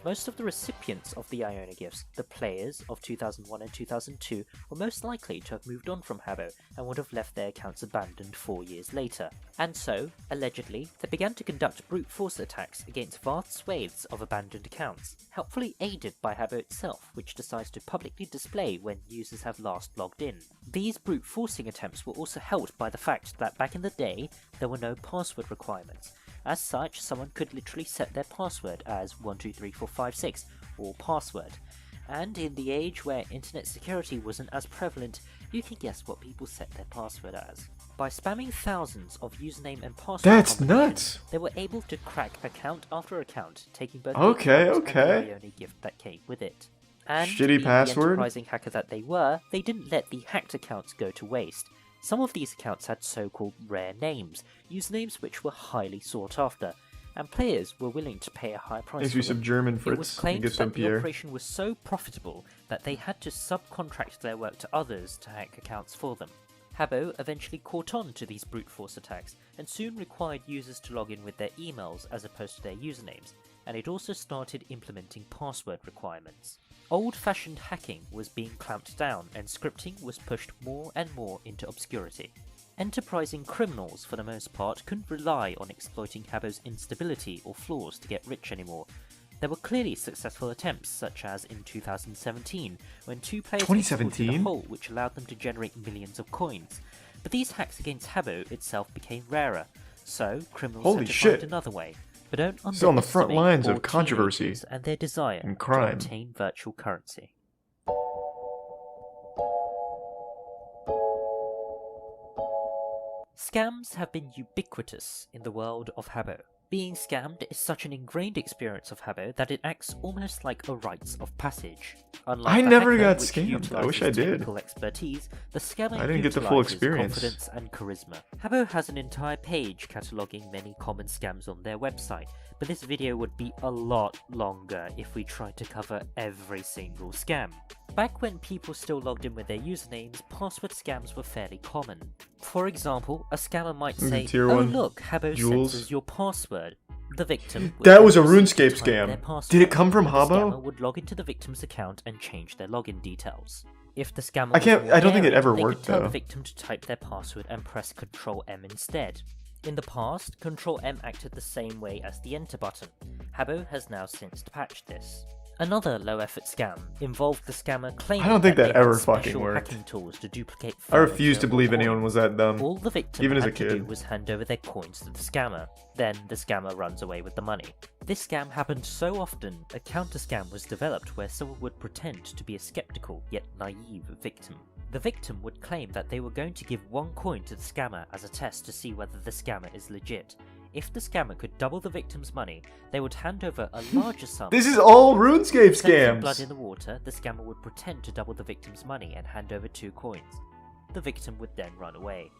Most of the recipients of the Ione gifts, the players of 2001 and 2002, were most likely to have moved on from Habbo and would have left their accounts abandoned 4 years later. And so, allegedly, they began to conduct brute force attacks against vast swathes of abandoned accounts, helpfully aided by Habbo itself, which decides to publicly display when users have last logged in. These brute forcing attempts were also helped by the fact that back in the day, there were no password requirements. As such, someone could literally set their password as 123456 or password. And in the age where internet security wasn't as prevalent, you can guess what people set their password as. By spamming thousands of username and password combinations, they were able to crack account after account, taking both the Ione gift that came with it. And shitty password. The enterprising hacker that they were, they didn't let the hacked accounts go to waste. Some of these accounts had so-called rare names, usernames which were highly sought after, and players were willing to pay a high price for them. It was claimed that the operation was so profitable that they had to subcontract their work to others to hack accounts for them. Habbo eventually caught on to these brute force attacks and soon required users to log in with their emails as opposed to their usernames, and it also started implementing password requirements. Old-fashioned hacking was being clamped down and scripting was pushed more and more into obscurity. Enterprising criminals, for the most part, couldn't rely on exploiting Habbo's instability or flaws to get rich anymore. There were clearly successful attempts, such as in 2017, when two players exploited a hole which allowed them to generate millions of coins. But these hacks against Habbo itself became rarer, so criminals had to find another way. But don't underestimate on the front lines of controversy and their desire and crime to obtain virtual currency. Scams have been ubiquitous in the world of Habbo. Being scammed is such an ingrained experience of Habbo that it acts almost like a rites of passage. Unlike I the never hacker, got which scammed. I wish I did. technical expertise, the scammer I didn't get the full utilizes experience. confidence and charisma. Habbo has an entire page cataloguing many common scams on their website, but this video would be a lot longer if we tried to cover every single scam. Back when people still logged in with their usernames, password scams were fairly common. For example, a scammer might say, "Oh look, Habbo censors your password." The victim would That was a simply RuneScape type their scam. password. Did it come from The Habbo? scammer would log into the victim's account and change their login details. If the scammer I don't think it ever they worked could tell though. the victim to type their password and press Ctrl M instead. In the past, Ctrl M acted the same way as the enter button. Habbo has now since patched this. Another low-effort scam involved the scammer claiming I don't think that they ever had fucking special worked. hacking tools to duplicate I refuse furniture to or believe coins. anyone was that dumb. All the victim Even as had a to do kid. was hand over their coins to the scammer. Then the scammer runs away with the money. This scam happened so often, a counter-scam was developed where someone would pretend to be a skeptical yet naive victim. The victim would claim that they were going to give one coin to the scammer as a test to see whether the scammer is legit. If the scammer could double the victim's money, they would hand over a larger sum. This is all RuneScape Sensing blood scams. in the water, the scammer would pretend to double the victim's money and hand over 2 coins. The victim would then run away.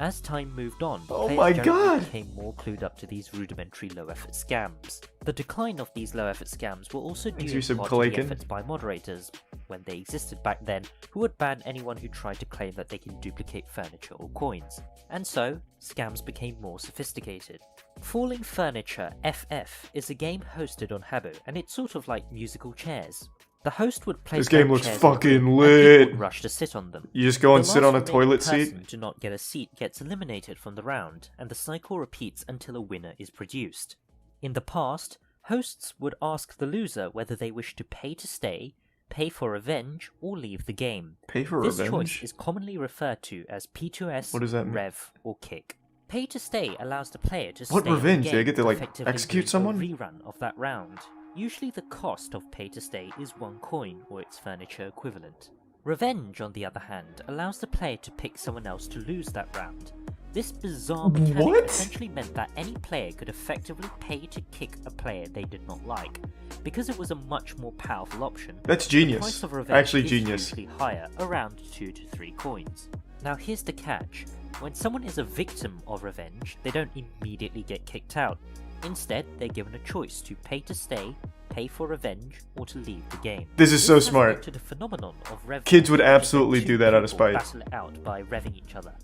As time moved on, Oh players my generally God. became more clued up to these rudimentary low-effort scams. The decline of these low-effort scams were also due use in of part to the Kalakin. efforts by moderators, when they existed back then, who would ban anyone who tried to claim that they can duplicate furniture or coins. And so, scams became more sophisticated. Falling Furniture FF is a game hosted on Habbo, and it's sort of like musical chairs. The host would place This game down looks chairs fucking and people lit. would rush to sit on them. You just go and The sit on a last remaining toilet seat. person to not get a seat gets eliminated from the round, and the cycle repeats until a winner is produced. In the past, hosts would ask the loser whether they wish to pay to stay, pay for revenge, or leave the game. Pay for This choice revenge? is commonly referred to as P2S, What does that mean? Rev, or Kick. Pay to stay allows the player to What stay in the revenge? game, They get to, like, effectively execute doing someone? a rerun of that round. Usually the cost of pay to stay is 1 coin or its furniture equivalent. Revenge, on the other hand, allows the player to pick someone else to lose that round. This bizarre mechanic What? essentially meant that any player could effectively pay to kick a player they did not like. Because it was a much more powerful option, That's the genius. price of revenge Actually is genius. usually higher, around 2 to 3 coins. Now here's the catch. When someone is a victim of revenge, they don't immediately get kicked out. Instead, they're given a choice to pay to stay, pay for revenge, or to leave the game. This is so has smart. led to the phenomenon of rev Kids would which is when absolutely 2 do that out of people spite. battle it out by revving each other.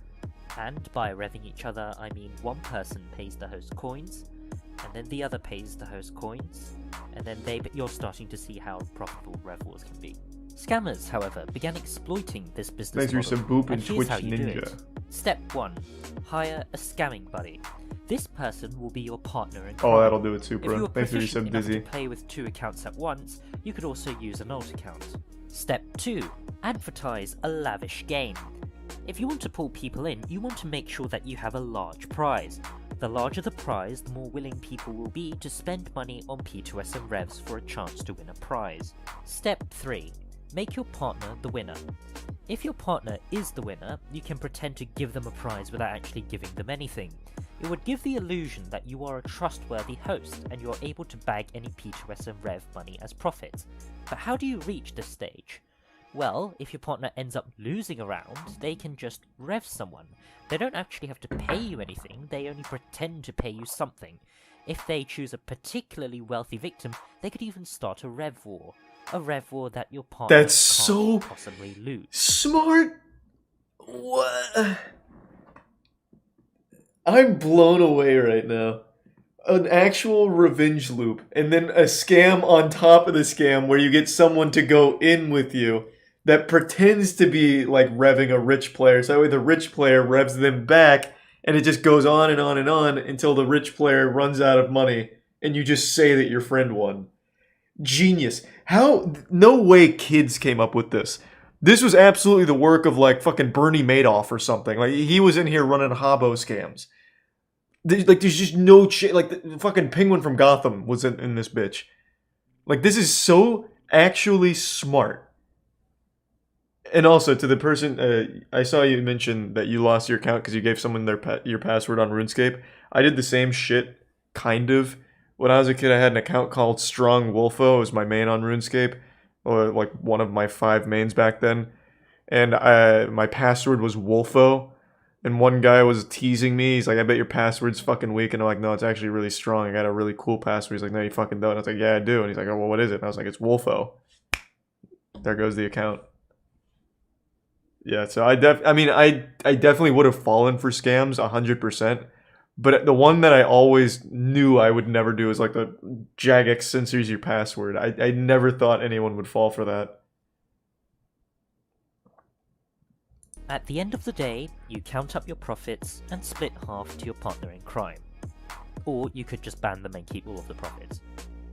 And by revving each other, I mean one person pays the host coins, and then the other pays the host coins, and then you're starting to see how profitable rev wars can be. Scammers, however, began exploiting this business Thanks for model, some boop and here's Twitch how you do Ninja. it. Step 1. Hire a scamming buddy. This person will be your partner in Oh, crime. that'll do it, If you Supra. were Thanks for being so proficient enough busy. to play with 2 accounts at once, you could also use an alt account. Step 2. Advertise a lavish game. If you want to pull people in, you want to make sure that you have a large prize. The larger the prize, the more willing people will be to spend money on P2S and revs for a chance to win a prize. Step 3. Make your partner the winner. If your partner is the winner, you can pretend to give them a prize without actually giving them anything. It would give the illusion that you are a trustworthy host and you are able to bag any P2S and rev money as profit. But how do you reach this stage? Well, if your partner ends up losing a round, they can just rev someone. They don't actually have to pay you anything, they only pretend to pay you something. If they choose a particularly wealthy victim, they could even start a rev war. A rev war that your partner That's can't so possibly lose. smart. What? I'm blown away right now. An actual revenge loop, and then a scam on top of the scam where you get someone to go in with you that pretends to be like revving a rich player. So that way the rich player revs them back, and it just goes on and on and on until the rich player runs out of money, and you just say that your friend won. Genius. How? No way kids came up with this. This was absolutely the work of like fucking Bernie Madoff or something. Like he was in here running Habbo scams. There's just no like the fucking Penguin from Gotham was in this bitch. Like this is so actually smart. And also to the person, I saw you mention that you lost your account because you gave someone your password on RuneScape. I did the same shit, kind of. When I was a kid, I had an account called Strong Wolfo. It was my main on RuneScape, or like one of my 5 mains back then. And my password was Wolfo. And one guy was teasing me. He's like, I bet your password's fucking weak. And I'm like, no, it's actually really strong. I got a really cool password. He's like, no, you fucking don't. And I was like, yeah, I do. And he's like, oh, well, what is it? And I was like, it's Wolfo. There goes the account. Yeah, so I definitely would have fallen for scams 100%. But the one that I always knew I would never do is like the Jagex censors your password. I never thought anyone would fall for that. At the end of the day, you count up your profits and split half to your partner in crime. Or you could just ban them and keep all of the profits.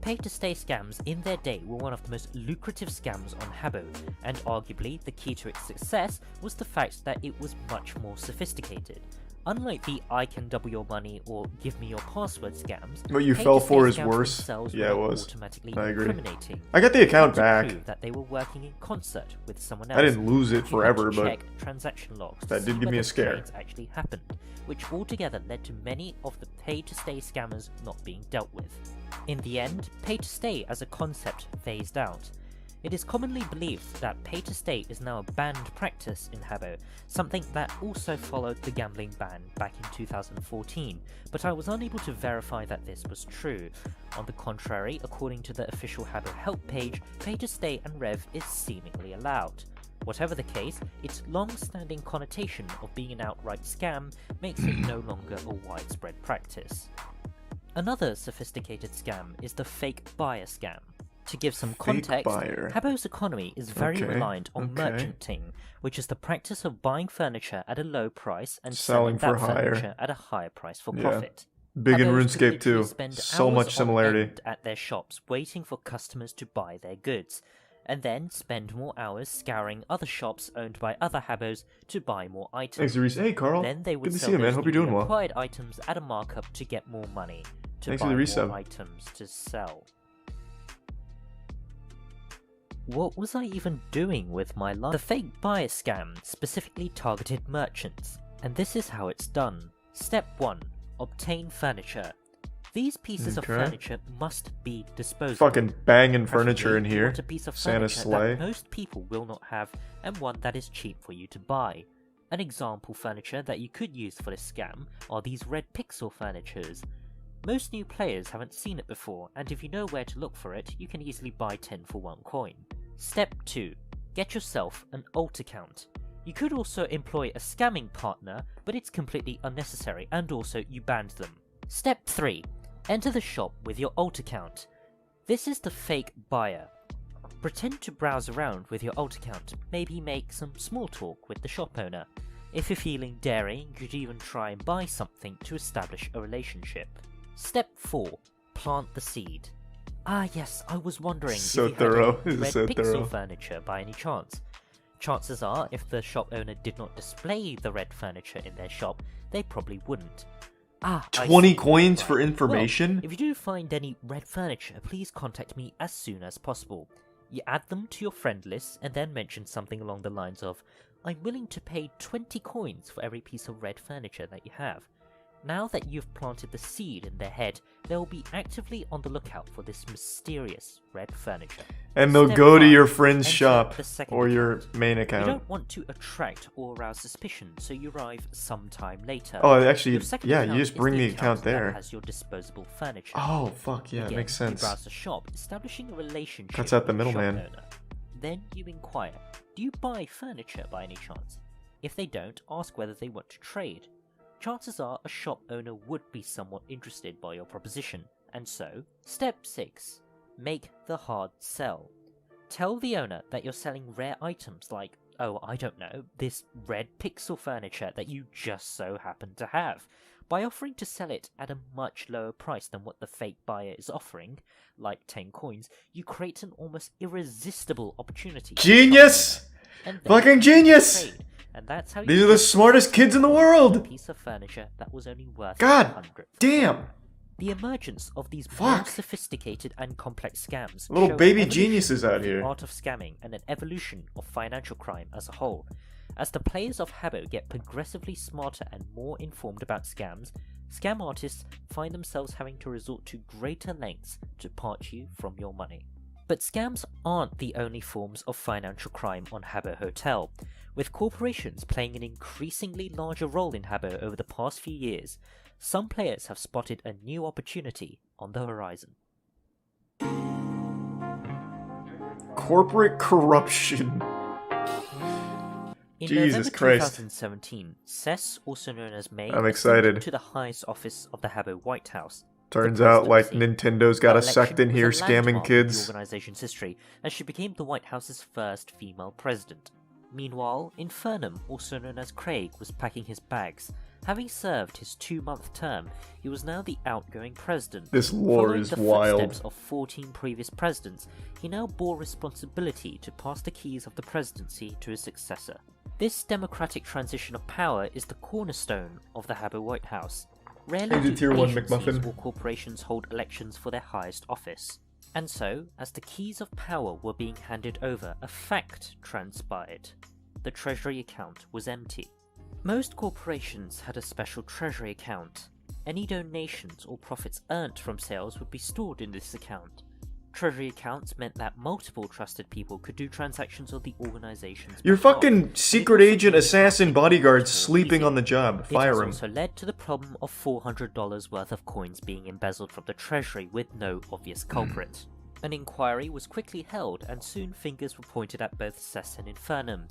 Pay-to-stay scams in their day were one of the most lucrative scams on Habbo, and arguably the key to its success was the fact that it was much more sophisticated. Unlike the I can double your money or give me your password scams, what you fell for is worse. Yeah, it was. I agree. I got the account back. That they were working in concert with someone else. I didn't lose it forever, but transaction logs that did give me a scare. Actually happened, which altogether led to many of the pay-to-stay scammers not being dealt with. In the end, pay-to-stay as a concept phased out. It is commonly believed that pay-to-stay is now a banned practice in Habbo, something that also followed the gambling ban back in 2014, but I was unable to verify that this was true. On the contrary, according to the official Habbo help page, pay-to-stay and rev is seemingly allowed. Whatever the case, its long-standing connotation of being an outright scam makes it no longer a widespread practice. Another sophisticated scam is the fake buyer scam. To give some context, Habbo's economy is very reliant on merchanting, which is the practice of buying furniture at a low price and selling that furniture at a higher price for profit. Big in RuneScape too. So much similarity. At their shops waiting for customers to buy their goods, and then spend more hours scouring other shops owned by other Habbos to buy more items. Thanks, Hey, Carl. Then they would Good to sell see you, man. Hope you're doing well. acquired items at a markup to get more money to Thanks buy for the more items to sell. What was I even doing with my life? The fake buyer scam specifically targeted merchants, and this is how it's done. Step 1. Obtain furniture. These pieces of furniture must be disposable. Fucking banging furniture in here. A piece of Santa's furniture sleigh. that most people will not have, and one that is cheap for you to buy. An example furniture that you could use for this scam are these red pixel furnitures. Most new players haven't seen it before, and if you know where to look for it, you can easily buy 10 for 1 coin. Step 2. Get yourself an alt account. You could also employ a scamming partner, but it's completely unnecessary, and also you banned them. Step 3. Enter the shop with your alt account. This is the fake buyer. Pretend to browse around with your alt account, maybe make some small talk with the shop owner. If you're feeling daring, you could even try and buy something to establish a relationship. Step 4. Plant the seed. Ah yes, I was wondering if you had any red pixel furniture by any chance. Chances are, if the shop owner did not display the red furniture in their shop, they probably wouldn't. 20 coins for information? Well, if you do find any red furniture, please contact me as soon as possible. You add them to your friend list and then mention something along the lines of, I'm willing to pay 20 coins for every piece of red furniture that you have. Now that you've planted the seed in their head, they'll be actively on the lookout for this mysterious red furniture. And they'll go to your friend's shop or your main account. You don't want to attract or arouse suspicion, so you arrive sometime later. Oh, actually, yeah, you just bring the account there. Has your disposable furniture. Oh, fuck, yeah, it makes sense. You browse the shop, establishing a relationship Cuts out the with the middleman. shop owner. Then you inquire, do you buy furniture by any chance? If they don't, ask whether they want to trade. Chances are a shop owner would be somewhat interested by your proposition. And so, step 6. Make the hard sell. Tell the owner that you're selling rare items like, oh, I don't know, this red pixel furniture that you just so happen to have. By offering to sell it at a much lower price than what the fake buyer is offering, like 10 coins, you create an almost irresistible opportunity. Genius! Fucking genius! Trade. And that's how These are the smartest kids in the world! A piece of furniture that was only worth God damn! The emergence of these more sophisticated and complex scams little show baby an geniuses out evolution of here. The art of scamming and an evolution of financial crime as a whole. As the players of Habbo get progressively smarter and more informed about scams, scam artists find themselves having to resort to greater lengths to part you from your money. But scams aren't the only forms of financial crime on Habbo Hotel. With corporations playing an increasingly larger role in Habbo over the past few years, some players have spotted a new opportunity on the horizon. Corporate corruption. In Jesus November Christ. 2017, Cess, also known as May, I'm excited. to the highest office of the Habbo White House. Turns out, like, Nintendo's got Her a sect in election here was a scamming landmark in kids. the organization's history, as she became the White House's first female president. Meanwhile, Infernum, also known as Craig, was packing his bags. Having served his 2-month term, he was now the outgoing president. This lore Following is the wild. footsteps of 14 previous presidents, he now bore responsibility to pass the keys of the presidency to his successor. This democratic transition of power is the cornerstone of the Habbo White House. Rarely He's a do tier 1 agencies McMuffin. or corporations hold elections for their highest office. And so, as the keys of power were being handed over, a fact transpired. The treasury account was empty. Most corporations had a special treasury account. Any donations or profits earned from sales would be stored in this account. Treasury accounts meant that multiple trusted people could do transactions on the organization's Your behalf. fucking secret agent assassin bodyguard sleeping on the job. It Fire has him. also led to the problem of $400 worth of coins being embezzled from the treasury with no obvious culprit. An inquiry was quickly held and soon fingers were pointed at both Cess and Infernum.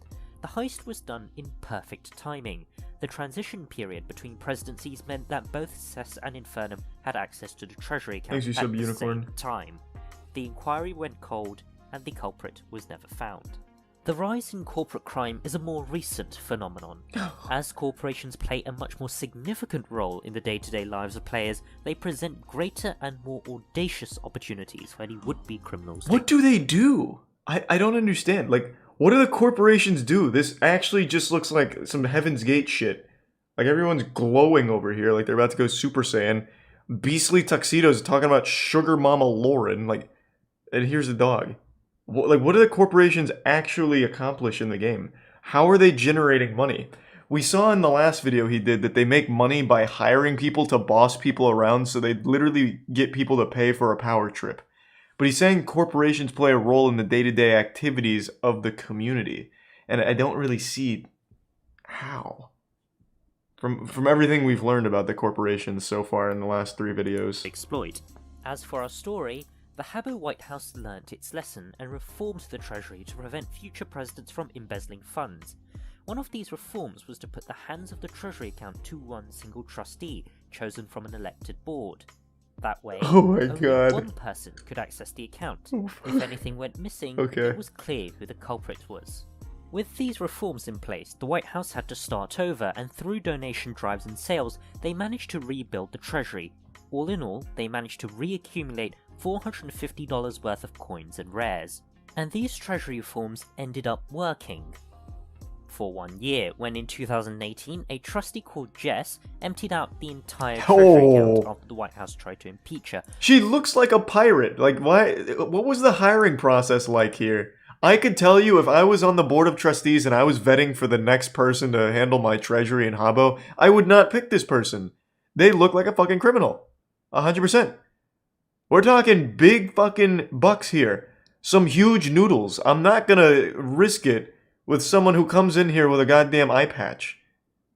The heist was done in perfect timing. The transition period between presidencies meant that both Cess and Infernum had access to the treasury account Thanks, you at sub the unicorn. same time. The inquiry went cold and the culprit was never found. The rise in corporate crime is a more recent phenomenon. As corporations play a much more significant role in the day-to-day lives of players, they present greater and more audacious opportunities for any would-be criminals. What do they do? I don't understand. Like, what do the corporations do? This actually just looks like some Heaven's Gate shit. Like, everyone's glowing over here like they're about to go Super Saiyan. Beastly tuxedos talking about Sugar Mama Lauren. Like, and here's the dog. What do the corporations actually accomplish in the game? How are they generating money? We saw in the last video he did that they make money by hiring people to boss people around, so they literally get people to pay for a power trip. But he's saying corporations play a role in the day-to-day activities of the community. And I don't really see how. From everything we've learned about the corporations so far in the last 3 videos. Exploit. As for our story, the Habbo White House learnt its lesson and reformed the Treasury to prevent future presidents from embezzling funds. One of these reforms was to put the hands of the Treasury account to one single trustee, chosen from an elected board. That way, Oh my only God. one person could access the account. If anything went missing, Okay. it was clear who the culprit was. With these reforms in place, the White House had to start over, and through donation drives and sales, they managed to rebuild the Treasury. All in all, they managed to reaccumulate $450 worth of coins and rares. And these Treasury reforms ended up working. For 1 year, when in 2018, a trustee called Jess emptied out the entire Treasury account after the White House tried to impeach her. She looks like a pirate. Like, why? What was the hiring process like here? I could tell you if I was on the board of trustees and I was vetting for the next person to handle my treasury in Habbo, I would not pick this person. They look like a fucking criminal. 100%. We're talking big fucking bucks here. Some huge noodles. I'm not gonna risk it with someone who comes in here with a goddamn eye patch.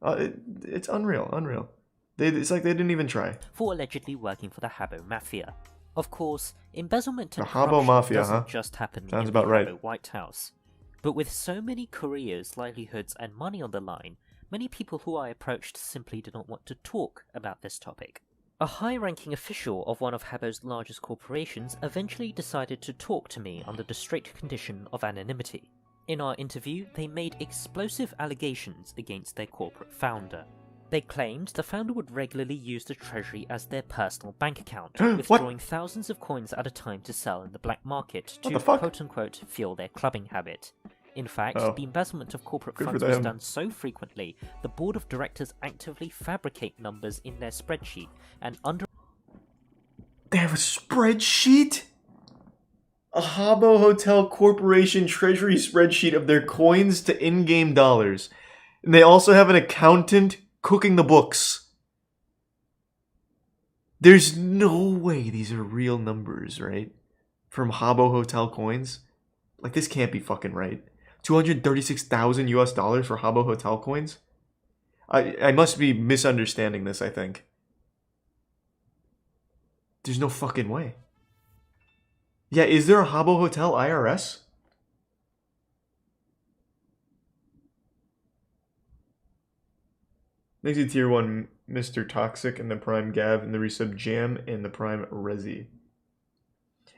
It's unreal. It's like they didn't even try. For allegedly working for the Habbo Mafia. Of course, embezzlement and The Habbo corruption Mafia, doesn't huh? just happen Sounds in about the right. Habbo White House. But with so many careers, livelihoods, and money on the line, many people who I approached simply did not want to talk about this topic. A high-ranking official of one of Habbo's largest corporations eventually decided to talk to me under the strict condition of anonymity. In our interview, they made explosive allegations against their corporate founder. They claimed the founder would regularly use the treasury as their personal bank account, withdrawing thousands of coins at a time to sell in the black market to quote-unquote fuel their clubbing habit. In fact, the embezzlement of corporate funds was done so frequently, the board of directors actively fabricate numbers in their spreadsheet and They have a spreadsheet? A Habbo Hotel Corporation treasury spreadsheet of their coins to in-game dollars. And they also have an accountant cooking the books. There's no way these are real numbers, right? From Habbo Hotel coins? Like, this can't be fucking right. 236,000 US dollars for Habbo Hotel coins? I must be misunderstanding this, I think. There's no fucking way. Yeah, is there a Habbo Hotel IRS? Thanks to Tier 1 Mr. Toxic and the Prime Gav and the Resub Jam and the Prime Resi.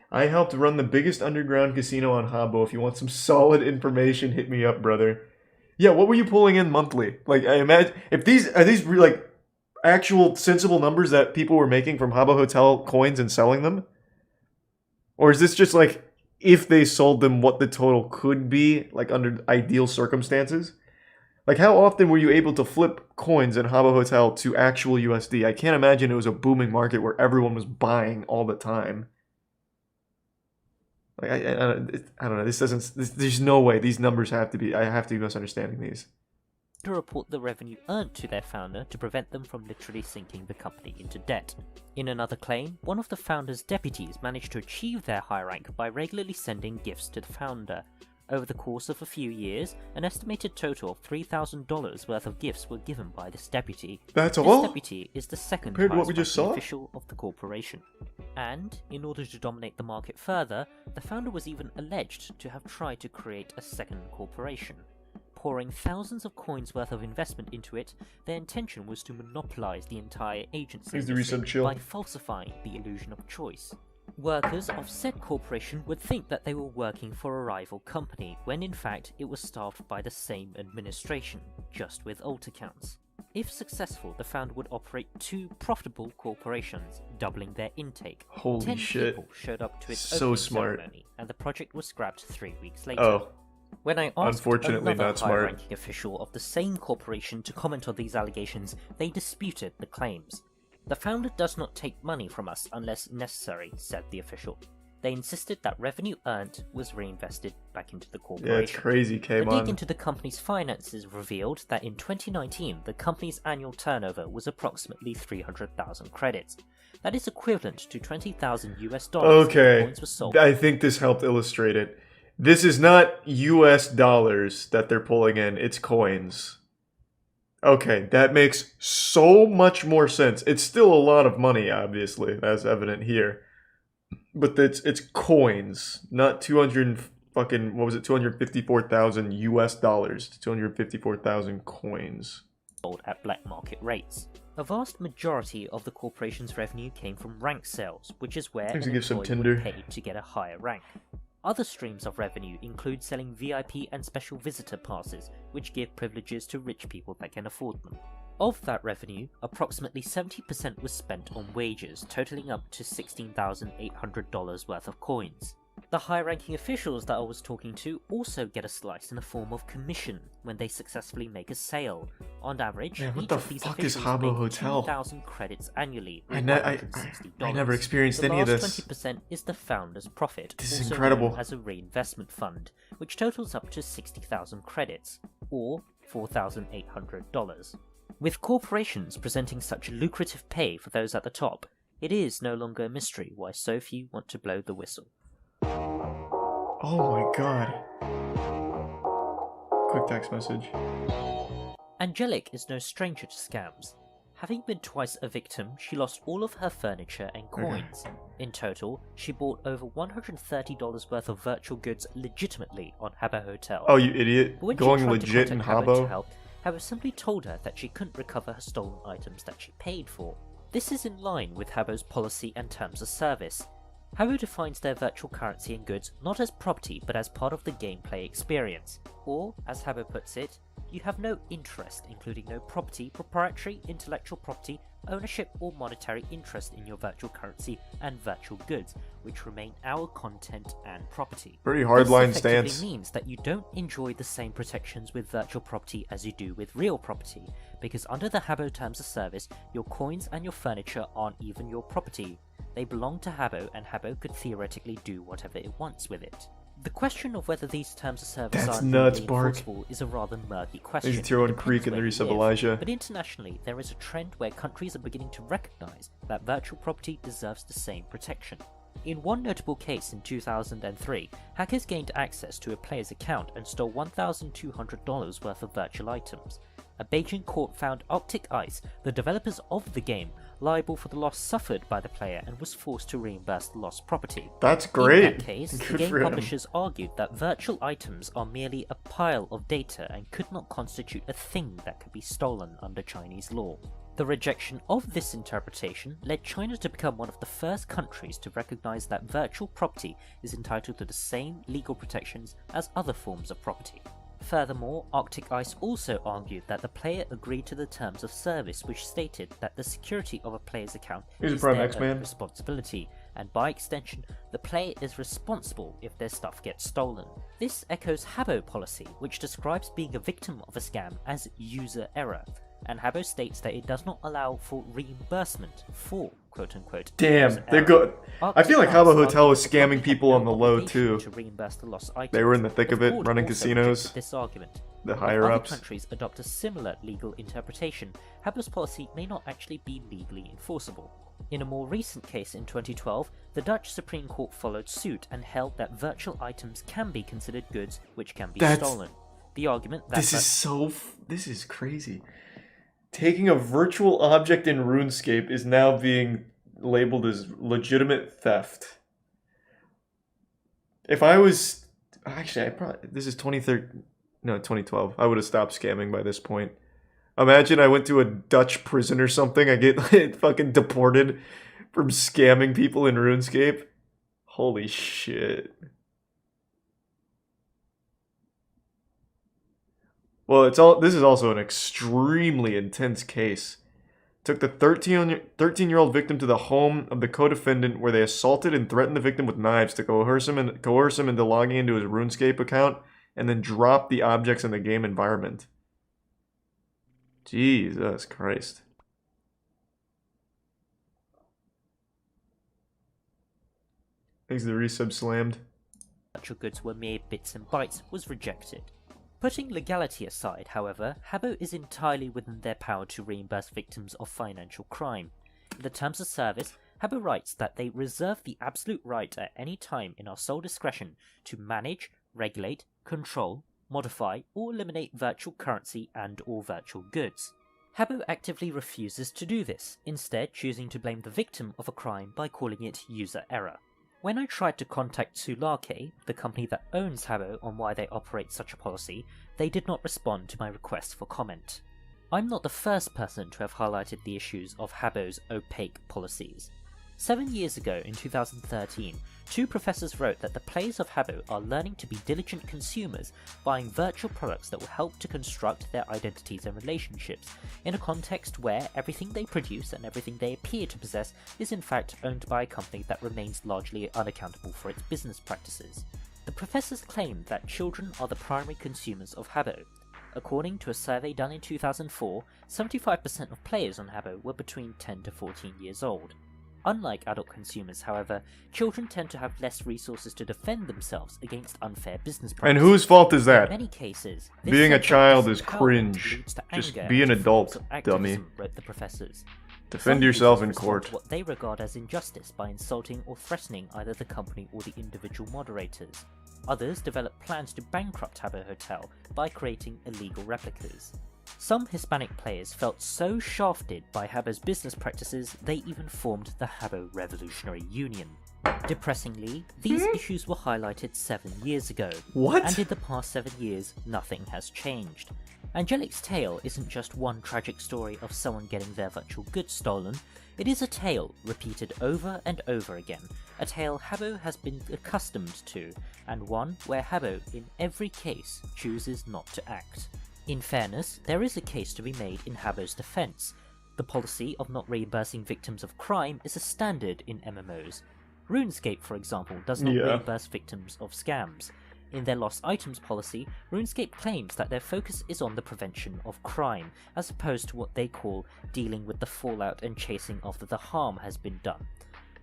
I helped run the biggest underground casino on Habbo. If you want some solid information, hit me up, brother. Yeah, what were you pulling in monthly? Like, I imagine, if these, are these like actual sensible numbers that people were making from Habbo Hotel coins and selling them? Or is this just like, if they sold them, what the total could be, like under ideal circumstances? Like, how often were you able to flip coins in Habbo Hotel to actual USD? I can't imagine it was a booming market where everyone was buying all the time. Like, I don't know. There's no way. These numbers have to be. I have to be misunderstanding these. To report the revenue earned to their founder to prevent them from literally sinking the company into debt. In another claim, one of the founder's deputies managed to achieve their high rank by regularly sending gifts to the founder. Over the course of a few years, an estimated total of $3,000 worth of gifts were given by this deputy. That's all? This deputy is the second compared to what we just saw? official of the corporation. And, in order to dominate the market further, the founder was even alleged to have tried to create a second corporation. Pouring thousands of coins worth of investment into it, their intention was to monopolize the entire agency by falsifying the illusion of choice. Workers of said corporation would think that they were working for a rival company, when in fact it was staffed by the same administration, just with alt accounts. If successful, the founder would operate 2 profitable corporations, doubling their intake. Holy 10 shit. people showed up to its So opening smart. ceremony, and the project was scrapped 3 weeks later. Oh. When I asked Unfortunately another not smart. high-ranking official of the same corporation to comment on these allegations, they disputed the claims. The founder does not take money from us unless necessary, said the official. They insisted that revenue earned was reinvested back into the corporation. Yeah, it's crazy, A K-Mon. dig into the company's finances revealed that in 2019, the company's annual turnover was approximately 300,000 credits. That is equivalent to $20,000 US dollars. Okay, Coins were sold. I think this helped illustrate it. This is not US dollars that they're pulling in, it's coins. Okay, that makes so much more sense. It's still a lot of money, obviously, as evident here. But it's coins, not 254,000 US dollars. 254,000 coins. Sold at black market rates. A vast majority of the corporation's revenue came from rank sales, which is where an employee would pay to get a higher rank. Other streams of revenue include selling VIP and special visitor passes, which give privileges to rich people that can afford them. Of that revenue, approximately 70% was spent on wages, totaling up to $16,800 worth of coins. The high-ranking officials that I was talking to also get a slice in the form of commission when they successfully make a sale. On average, each of these officials make 2,000 credits annually, or $160. I never experienced any of this. The last 20% is the founder's profit, This is also incredible. known as a reinvestment fund, which totals up to 60,000 credits, or $4,800. With corporations presenting such lucrative pay for those at the top, it is no longer a mystery why so few want to blow the whistle. Oh my god. Quick text message. Angelic is no stranger to scams. Having been twice a victim, she lost all of her furniture and coins. In total, she bought over $130 worth of virtual goods legitimately on Habbo Hotel. Oh, you idiot. But when Going she tried legit to in contact Habbo to Habbo? help, Habbo simply told her that she couldn't recover her stolen items that she paid for. This is in line with Habbo's policy and terms of service. Habbo defines their virtual currency and goods not as property but as part of the gameplay experience. Or, as Habbo puts it, you have no interest, including no property, proprietary, intellectual property, ownership or monetary interest in your virtual currency and virtual goods, which remain our content and property. Pretty hardline This stance. effectively means that you don't enjoy the same protections with virtual property as you do with real property, because under the Habbo terms of service, your coins and your furniture aren't even your property. They belong to Habbo, and Habbo could theoretically do whatever it wants with it. The question of whether these terms of service That's are nuts, legally Bark. enforceable is a rather murky question. There's a tier 1 It depends creek in the where you resub live. Elijah. But internationally, there is a trend where countries are beginning to recognize that virtual property deserves the same protection. In one notable case in 2003, hackers gained access to a player's account and stole $1,200 worth of virtual items. A Beijing court found Arctic Ice, the developers of the game, liable for the loss suffered by the player and was forced to reimburse the lost property. That's great. In that case, the Good game for him. publishers argued that virtual items are merely a pile of data and could not constitute a thing that could be stolen under Chinese law. The rejection of this interpretation led China to become one of the first countries to recognize that virtual property is entitled to the same legal protections as other forms of property. Furthermore, Arctic Ice also argued that the player agreed to the terms of service, which stated that the security of a player's account Here's a is Prime their X-Man. own responsibility, and by extension, the player is responsible if their stuff gets stolen. This echoes Habbo policy, which describes being a victim of a scam as user error, and Habbo states that it does not allow for reimbursement for quote-unquote Damn, user they're error. good. I feel like Arctic Habbo Ice Hotel was argued that the scamming company people had on the no low obligation too. to reimburse the lost items. They were in the thick of it, court running also casinos. rejected this argument. The If higher other ups. countries adopt a similar legal interpretation, Habbo's policy may not actually be legally enforceable. In a more recent case in 2012, the Dutch Supreme Court followed suit and held that virtual items can be considered goods which can be stolen. The argument that This is crazy. Taking a virtual object in RuneScape is now being labeled as legitimate theft. If I was... Actually, this is 2012. I would have stopped scamming by this point. Imagine I went to a Dutch prison or something. I get fucking deported from scamming people in RuneScape. Holy shit. Well, this is also an extremely intense case. Took the 13-year-old victim to the home of the co-defendant, where they assaulted and threatened the victim with knives to coerce him into logging into his RuneScape account, and then drop the objects in the game environment. Jesus Christ. Thanks to the resub slammed. virtual goods were mere bits and bytes was rejected. Putting legality aside, however, Habbo is entirely within their power to reimburse victims of financial crime. In the terms of service, Habbo writes that they reserve the absolute right at any time in our sole discretion to manage, regulate, control, modify, or eliminate virtual currency and or virtual goods. Habbo actively refuses to do this, instead choosing to blame the victim of a crime by calling it user error. When I tried to contact Sulake, the company that owns Habbo, on why they operate such a policy, they did not respond to my request for comment. I'm not the first person to have highlighted the issues of Habbo's opaque policies. 7 years ago, in 2013, 2 professors wrote that the players of Habbo are learning to be diligent consumers, buying virtual products that will help to construct their identities and relationships, in a context where everything they produce and everything they appear to possess is in fact owned by a company that remains largely unaccountable for its business practices. The professors claim that children are the primary consumers of Habbo. According to a survey done in 2004, 75% of players on Habbo were between 10 to 14 years old. Unlike adult consumers, however, children tend to have less resources to defend themselves against unfair business practices. And whose fault is In that? many cases, this Being a sense of child is disempowerment cringe. leads to Just anger be an and adult, forms of dummy. activism, wrote the professors. Defend Some yourself users in respond court. to what they regard as injustice by insulting or threatening either the company or the individual moderators. Others develop plans to bankrupt Habbo Hotel by creating illegal replicas. Some Hispanic players felt so shafted by Habbo's business practices they even formed the Habbo Revolutionary Union. Depressingly, these issues were highlighted 7 years ago, and in the past 7 years, nothing has changed. Angelic's tale isn't just one tragic story of someone getting their virtual goods stolen, it is a tale repeated over and over again, a tale Habbo has been accustomed to, and one where Habbo, in every case, chooses not to act. In fairness, there is a case to be made in Habbo's defense. The policy of not reimbursing victims of crime is a standard in MMOs. RuneScape, for example, does not reimburse victims of scams. In their lost items policy, RuneScape claims that their focus is on the prevention of crime, as opposed to what they call dealing with the fallout and chasing after the harm has been done.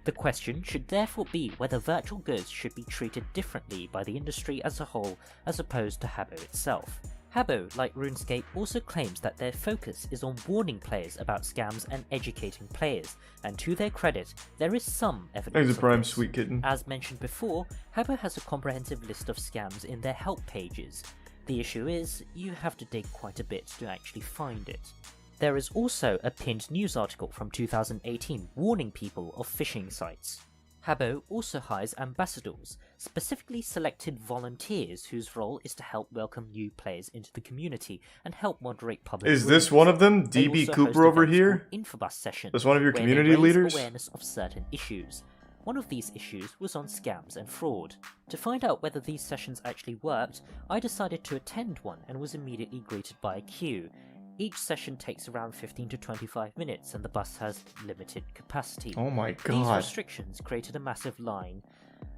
The question should therefore be whether virtual goods should be treated differently by the industry as a whole, as opposed to Habbo itself. Habbo, like RuneScape, also claims that their focus is on warning players about scams and educating players, and to their credit, there is some evidence Thanks, Prime of this. Sweet Kitten. As mentioned before, Habbo has a comprehensive list of scams in their help pages. The issue is, you have to dig quite a bit to actually find it. There is also a pinned news article from 2018 warning people of phishing sites. Habbo also hires ambassadors, specifically selected volunteers whose role is to help welcome new players into the community and help moderate public. Is this one of them? They DB also Cooper host over events here? called Infobus sessions, That's one of your where community they raise leaders? awareness of certain issues. One of these issues was on scams and fraud. To find out whether these sessions actually worked, I decided to attend one and was immediately greeted by a queue. Each session takes around 15 to 25 minutes and the bus has limited capacity. Oh my These god. restrictions created a massive line,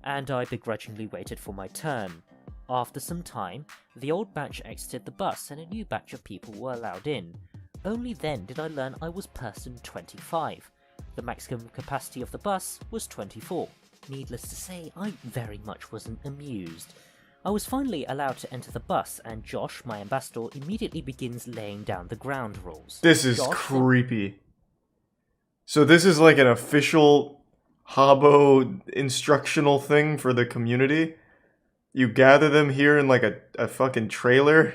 and I begrudgingly waited for my turn. After some time, the old batch exited the bus and a new batch of people were allowed in. Only then did I learn I was person 25. The maximum capacity of the bus was 24. Needless to say, I very much wasn't amused. I was finally allowed to enter the bus, and Josh, my ambassador, immediately begins laying down the ground rules. This is Josh creepy. So this is like an official Habbo instructional thing for the community? You gather them here in like a fucking trailer,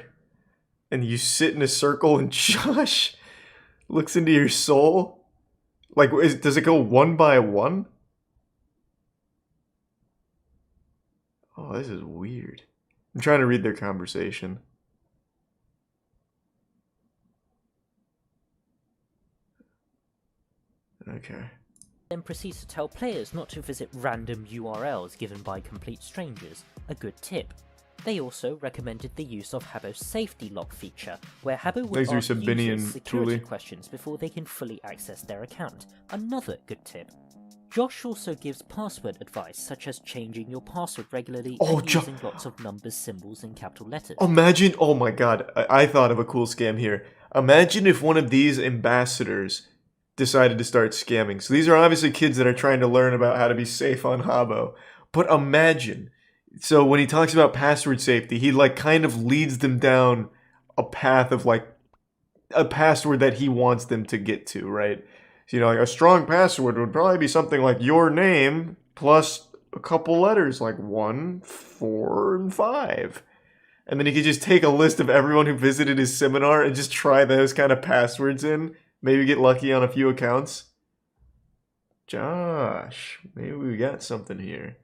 and you sit in a circle and Josh looks into your soul? Like, does it go one by one? Oh, this is weird. I'm trying to read their conversation. Okay. then proceeds to tell players not to visit random URLs given by complete strangers, a good tip. They also recommended the use of Habbo's safety lock feature, where Habbo will Thanks, ask Sabini users and security Thule. questions before they can fully access their account, another good tip. Josh also gives password advice, such as changing your password regularly and using lots of numbers, symbols, and capital letters. Imagine, oh my god, I thought of a cool scam here. Imagine if one of these ambassadors decided to start scamming. So these are obviously kids that are trying to learn about how to be safe on Habbo. But imagine, so when he talks about password safety, he like kind of leads them down a path of like a password that he wants them to get to, right? So, you know, like a strong password would probably be something like your name plus a couple letters, like 1, 4, and 5. And then he could just take a list of everyone who visited his seminar and just try those kind of passwords in. Maybe get lucky on a few accounts. Josh, maybe we got something here.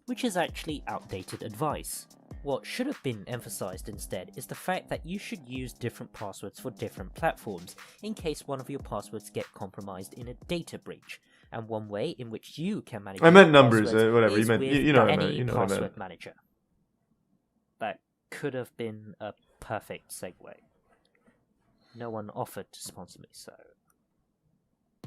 Which is actually outdated advice. What should have been emphasized instead is the fact that you should use different passwords for different platforms in case one of your passwords get compromised in a data breach. And one way in which you can manage I meant numbers, passwords whatever. You is meant, with you know what I any meant. You know what I password meant. manager. That could have been a perfect segue. No one offered to sponsor me, so...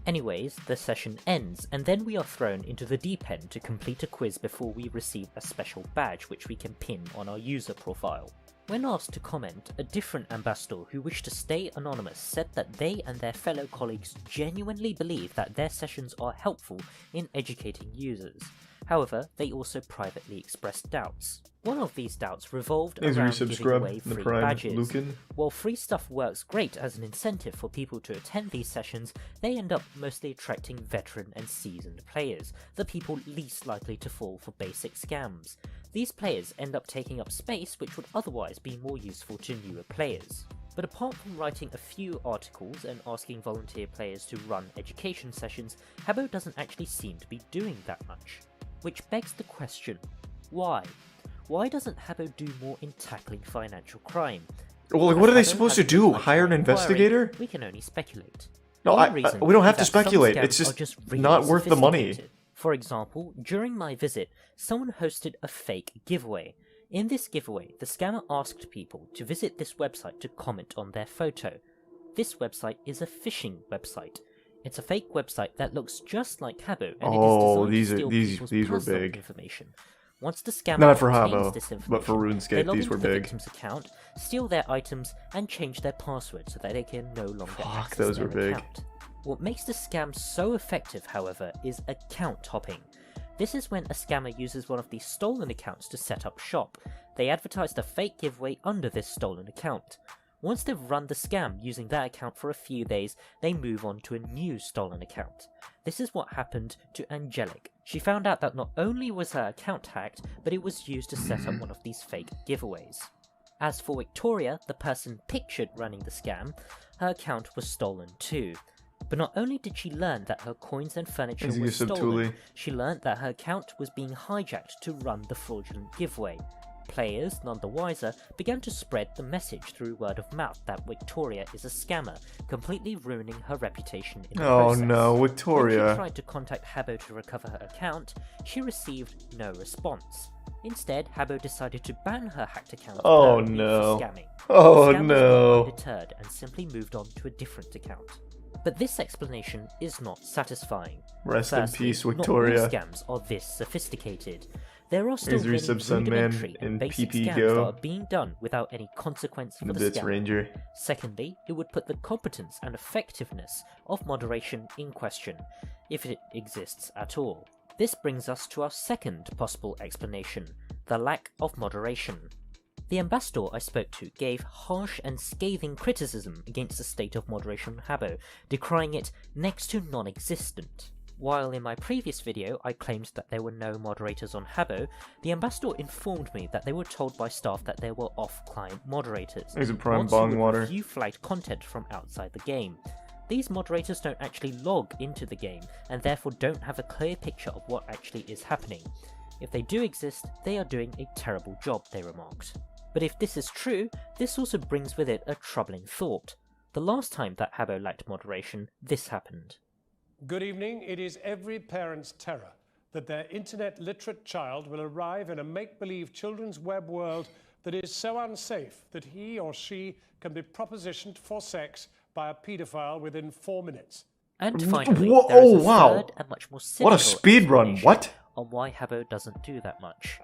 Anyways, the session ends, and then we are thrown into the deep end to complete a quiz before we receive a special badge which we can pin on our user profile. When asked to comment, a different ambassador who wished to stay anonymous said that they and their fellow colleagues genuinely believe that their sessions are helpful in educating users. However, they also privately expressed doubts. One of these doubts revolved around giving away free badges. Lucan. While free stuff works great as an incentive for people to attend these sessions, they end up mostly attracting veteran and seasoned players, the people least likely to fall for basic scams. These players end up taking up space which would otherwise be more useful to newer players. But apart from writing a few articles and asking volunteer players to run education sessions, Habbo doesn't actually seem to be doing that much. Which begs the question, why? Why doesn't Habbo do more in tackling financial crime? Well, like, what are they supposed to do? Hire an investigator? We can only speculate. No, we don't have to speculate. It's just really not worth the money. For example, during my visit, someone hosted a fake giveaway. In this giveaway, the scammer asked people to visit this website to comment on their photo. This website is a phishing website. It's a fake website that looks just like Habbo, and it is designed to steal these were people's personal big. information. Once the scammer Not for obtains Habbo, this information, but for they RuneScape, log these into were the big. victim's account, steal their items, and change their password so that they can no longer access those their were big. account. What makes the scam so effective, however, is account hopping. This is when a scammer uses one of these stolen accounts to set up shop. They advertise the fake giveaway under this stolen account. Once they've run the scam using that account for a few days, they move on to a new stolen account. This is what happened to Angelic. She found out that not only was her account hacked, but it was used to set up one of these fake giveaways. As for Victoria, the person pictured running the scam, her account was stolen too. But not only did she learn that her coins and furniture were stolen, she learned that her account was being hijacked to run the fraudulent giveaway. Players, none the wiser, began to spread the message through word of mouth that Victoria is a scammer, completely ruining her reputation in the process. Oh no, Victoria. When she tried to contact Habbo to recover her account, she received no response. Instead, Habbo decided to ban her hacked account for scamming. Oh the scammers no. were undeterred and simply moved on to a different account. But this explanation is not satisfying. Rest in Firstly, peace, Victoria. Not all scams are this sophisticated. There are still many Subsun rudimentary Man and in basic PP scams Go. that are being done without any consequence for the Bits scammer. Ranger. Secondly, it would put the competence and effectiveness of moderation in question, if it exists at all. This brings us to our second possible explanation, the lack of moderation. The ambassador I spoke to gave harsh and scathing criticism against the state of moderation on Habbo, decrying it next to non-existent. While in my previous video I claimed that there were no moderators on Habbo, the ambassador informed me that they were told by staff that there were off-client moderators. There's a prime ones bong who would water. review flagged content from outside the game. These moderators don't actually log into the game, and therefore don't have a clear picture of what actually is happening. If they do exist, they are doing a terrible job, they remarked. But if this is true, this also brings with it a troubling thought. The last time that Habbo lacked moderation, this happened. Good evening. It is every parent's terror that their internet-literate child will arrive in a make-believe children's web world that is so unsafe that he or she can be propositioned for sex by a paedophile within 4 minutes. And finally, Whoa, there is a wow. third and much more cynical What a speed run, explanation what? on why Habbo doesn't do that much.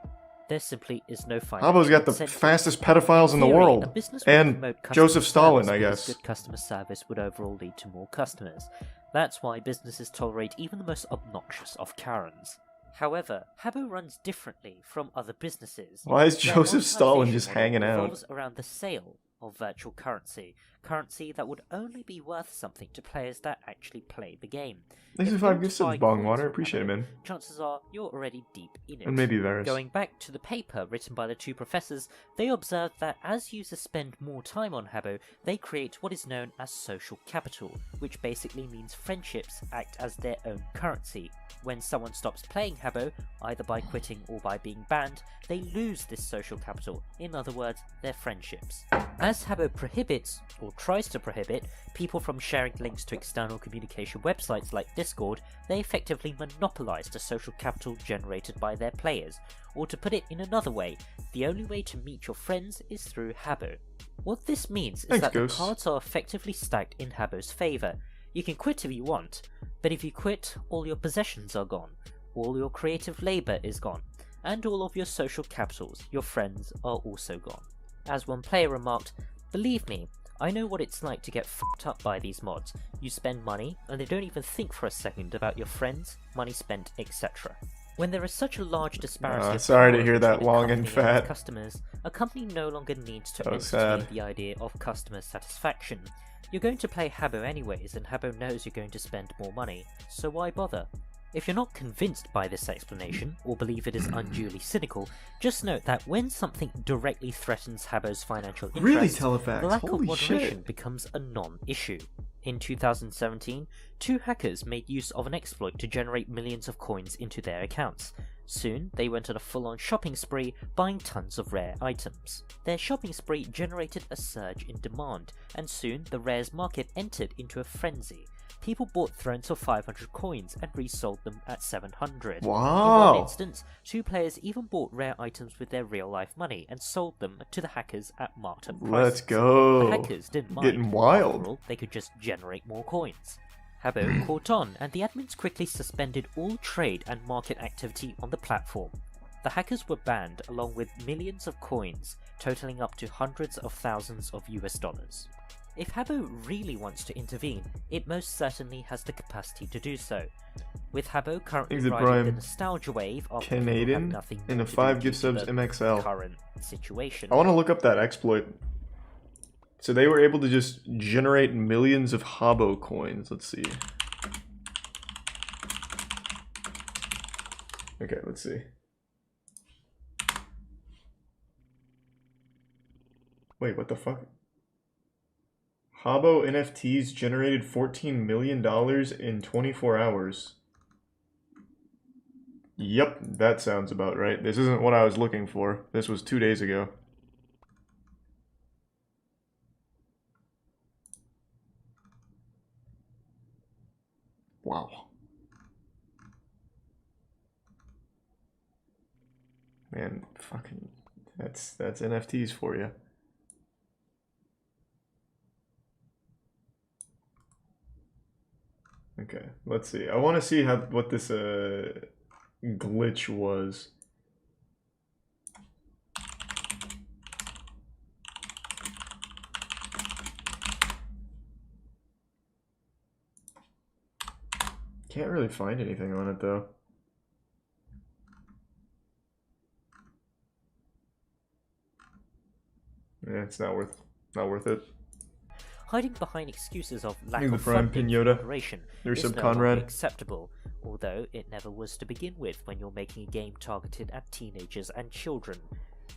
There simply is no final. Habbo's got the fastest pedophiles in the world. And Joseph Stalin, I guess. Good customer service would overall lead to more customers. That's why businesses tolerate even the most obnoxious of Karens. However, Habbo runs differently from other businesses. Why is Their Joseph Stalin just monetization model hanging out? revolves around the sale of virtual currency that would only be worth something to players that actually play the game. Thanks If for you 5 want to gifts of buy bong coins water. from Appreciate it, Habbo, man. chances are you're already deep in it. And maybe Varus. Going back to the paper written by the two professors, they observed that as users spend more time on Habbo, they create what is known as social capital, which basically means friendships act as their own currency. When someone stops playing Habbo, either by quitting or by being banned, they lose this social capital, in other words, their friendships. As Habbo prohibits, or tries to prohibit, people from sharing links to external communication websites like Discord, they effectively monopolize the social capital generated by their players. Or to put it in another way, the only way to meet your friends is through Habbo. What this means is that Ghost. the cards are effectively stacked in Habbo's favour. You can quit if you want, but if you quit, all your possessions are gone, all your creative labour is gone, and all of your social capitals, your friends, are also gone. As one player remarked, "Believe me, I know what it's like to get fucked up by these mods. You spend money, and they don't even think for a second about your friends, money spent, etc." When there is such a large disparity of sorry to power hear that, between a long and company its fat. customers, a company no longer needs to So entertain sad. the idea of customer satisfaction. You're going to play Habbo anyways, and Habbo knows you're going to spend more money, so why bother? If you're not convinced by this explanation, or believe it is unduly cynical, just note that when something directly threatens Habbo's financial interests, Telefax? the lack of Holy moderation shit. becomes a non-issue. In 2017, 2 hackers made use of an exploit to generate millions of coins into their accounts. Soon, they went on a full-on shopping spree, buying tons of rare items. Their shopping spree generated a surge in demand, and soon the rares market entered into a frenzy. People bought thrones for 500 coins and resold them at 700. Wow. In one instance, 2 players even bought rare items with their real-life money and sold them to the hackers at marked-up prices. Let's go. The hackers didn't mind. Getting wild. After all, they could just generate more coins. Habbo caught on, and the admins quickly suspended all trade and market activity on the platform. The hackers were banned along with millions of coins, totaling up to hundreds of thousands of US dollars. If Habbo really wants to intervene, it most certainly has the capacity to do so. With Habbo currently Exit riding Prime the nostalgia wave of Canadian nothing and a to do 5 due gift to subs the MXL. current situation. I want to look up that exploit. So they were able to just generate millions of Habbo coins. Let's see. Okay, let's see. Wait, what the fuck? Habbo NFTs generated $14 million in 24 hours. Yep, that sounds about right. This isn't what I was looking for. This was 2 days ago. Wow. Man, fucking, that's NFTs for you. Okay, let's see. I want to see what this glitch was. Can't really find anything on it though. Yeah, it's not worth it. Hiding behind excuses of lack Thank you, of Prime funding Pinota. for moderation Your is sub no Conrad. longer acceptable, although it never was to begin with when you're making a game targeted at teenagers and children.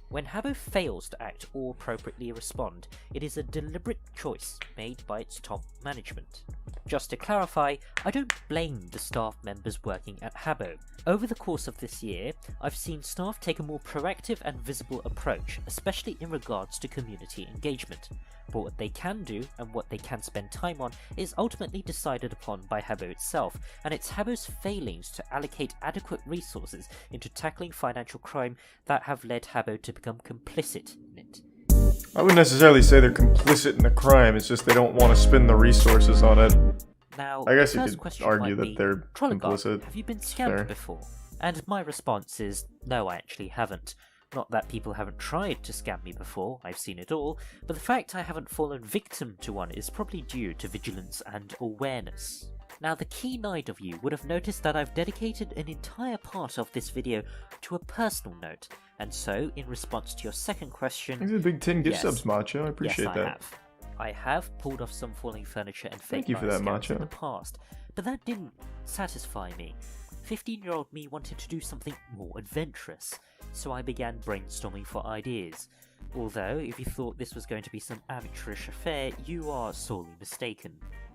When Habbo fails to act or appropriately respond, it is a deliberate choice made by its top management. Just to clarify, I don't blame the staff members working at Habbo. Over the course of this year, I've seen staff take a more proactive and visible approach, especially in regards to community engagement. But what they can do and what they can spend time on is ultimately decided upon by Habbo itself, and it's Habbo's failings to allocate adequate resources into tackling financial crime that have led Habbo to become complicit in it. I wouldn't necessarily say they're complicit in the crime, it's just they don't want to spend the resources on it. Now, I guess the you first could question argue might that be, they're Trolligar, complicit. have you been It's scammed fair. before? And my response is, no, I actually haven't. Not that people haven't tried to scam me before, I've seen it all, but the fact I haven't fallen victim to one is probably due to vigilance and awareness. Now, the keen-eyed of you would have noticed that I've dedicated an entire part of this video to a personal note, and so, in response to your second question... Thanks for the big 10 gift yes, subs, Macho. I appreciate yes, that. I have pulled off some falling furniture and Thank fake you for that, scams Macho. in the past, but that didn't satisfy me. 15-year-old me wanted to do something more adventurous, so I began brainstorming for ideas. Although, if you thought this was going to be some amateurish affair, you are sorely mistaken.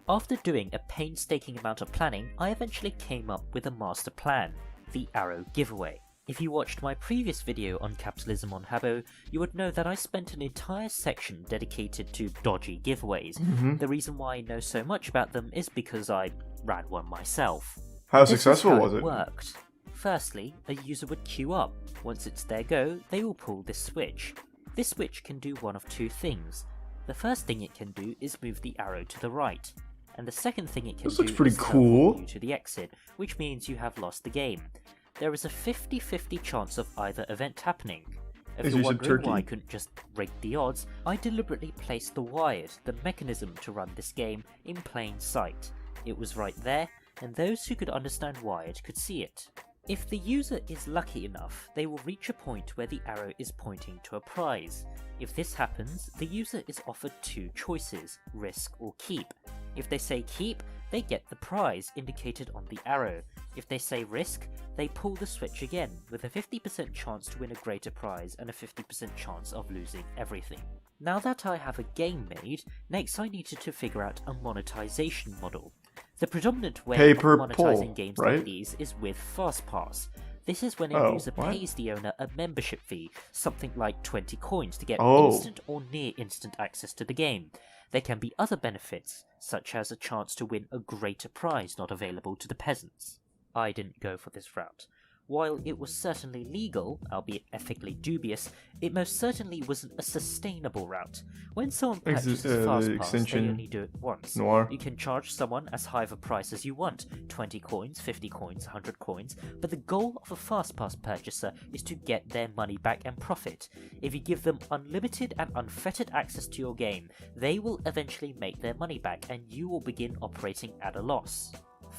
After doing a painstaking amount of planning, I eventually came up with a master plan, the Arrow giveaway. If you watched my previous video on capitalism on Habbo, you would know that I spent an entire section dedicated to dodgy giveaways. The reason why I know so much about them is because I ran one myself. How This successful is how was it? Worked. Firstly, a user would queue up. Once it's their go, they will pull this switch. This switch can do one of two things. The first thing it can do is move the arrow to the right, and the second thing it can This do looks pretty is cool. teleport you to the exit, which means you have lost the game. There is a 50-50 chance of either event happening. If As you're you said, wondering why I turkey. couldn't just rig the odds, I deliberately placed the wired, the mechanism to run this game, in plain sight. It was right there, and those who could understand wired could see it. If the user is lucky enough, they will reach a point where the arrow is pointing to a prize. If this happens, the user is offered two choices, risk or keep. If they say keep, they get the prize indicated on the arrow. If they say risk, they pull the switch again, with a 50% chance to win a greater prize and a 50% chance of losing everything. Now that I have a game made, next I needed to figure out a monetization model. The predominant way of monetizing games like these is with FastPass. This is when a user pays the owner a membership fee, something like 20 coins, to get instant or near instant access to the game. There can be other benefits, such as a chance to win a greater prize not available to the peasants. I didn't go for this route. While it was certainly legal, albeit ethically dubious, it most certainly wasn't a sustainable route. When someone purchases FastPass, they only do it once. You can charge someone as high of a price as you want, 20 coins, 50 coins, 100 coins, but the goal of a FastPass purchaser is to get their money back and profit. If you give them unlimited and unfettered access to your game, they will eventually make their money back and you will begin operating at a loss.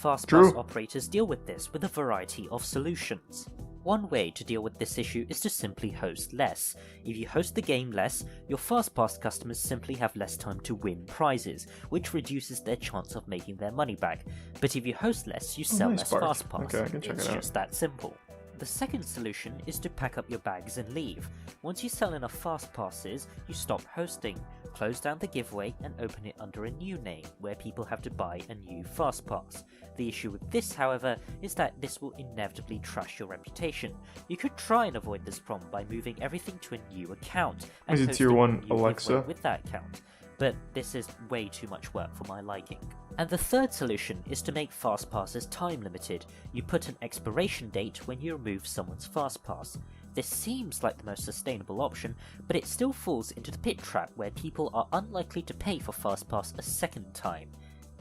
FastPass operators deal with this with a variety of solutions. One way to deal with this issue is to simply host less. If you host the game less, your FastPass customers simply have less time to win prizes, which reduces their chance of making their money back. But if you host less, you sell less FastPass. Okay, I can check it's it out. just that simple. The second solution is to pack up your bags and leave. Once you sell enough FastPasses, you stop hosting, close down the giveaway and open it under a new name, where people have to buy a new FastPass. The issue with this, however, is that this will inevitably trash your reputation. You could try and avoid this problem by moving everything to a new account and Is it tier 1 Alexa? With that account. But this is way too much work for my liking. And the third solution is to make FastPasses time limited. You put an expiration date when you remove someone's FastPass. This seems like the most sustainable option, but it still falls into the pit trap where people are unlikely to pay for FastPass a second time.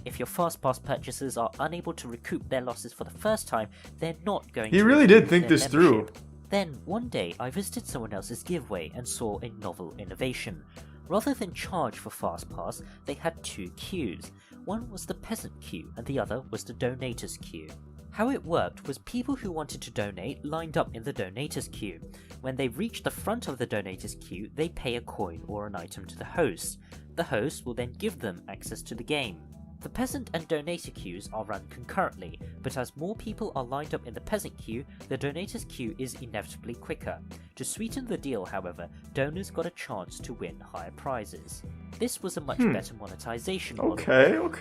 If your FastPass purchasers are unable to recoup their losses for the first time, they're not going to. He really did think this through. Then, one day, I visited someone else's giveaway and saw a novel innovation. Rather than charge for FastPass, they had two queues. One was the peasant queue and the other was the donators queue. How it worked was people who wanted to donate lined up in the donators queue. When they reached the front of the donators queue, they pay a coin or an item to the host. The host will then give them access to the game. The peasant and donator queues are run concurrently, but as more people are lined up in the peasant queue, the donators queue is inevitably quicker. To sweeten the deal, however, donors got a chance to win higher prizes. This was a much better monetization model.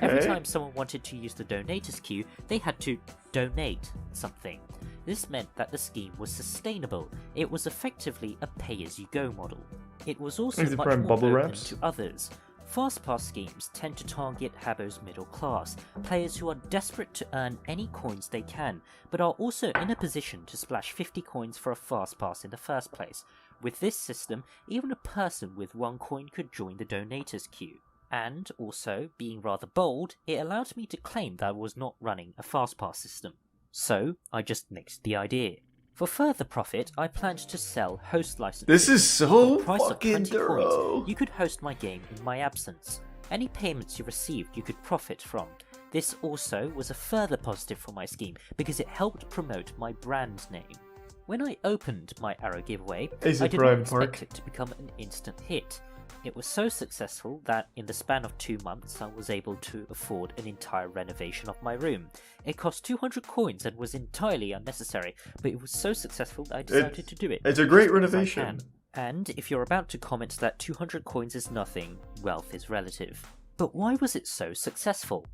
Every time someone wanted to use the donators queue, they had to donate something. This meant that the scheme was sustainable. It was effectively a pay-as-you-go model. It was also much more open to others. FastPass schemes tend to target Habbo's middle class, players who are desperate to earn any coins they can, but are also in a position to splash 50 coins for a FastPass in the first place. With this system, even a person with 1 coin could join the donators queue. And also, being rather bold, it allowed me to claim that I was not running a FastPass system. So, I just nixed the idea. For further profit, I planned to sell host licenses. This is so fucking thorough. You could host my game in my absence. Any payments you received you could profit from. This also was a further positive for my scheme because it helped promote my brand name. When I opened my Arrow giveaway, I did not expect it to become an instant hit. It was so successful that in the span of 2 months I was able to afford an entire renovation of my room. It cost 200 coins and was entirely unnecessary, but it was so successful that I decided to do it. It's a great renovation. And if you're about to comment that 200 coins is nothing, wealth is relative. But why was it so successful?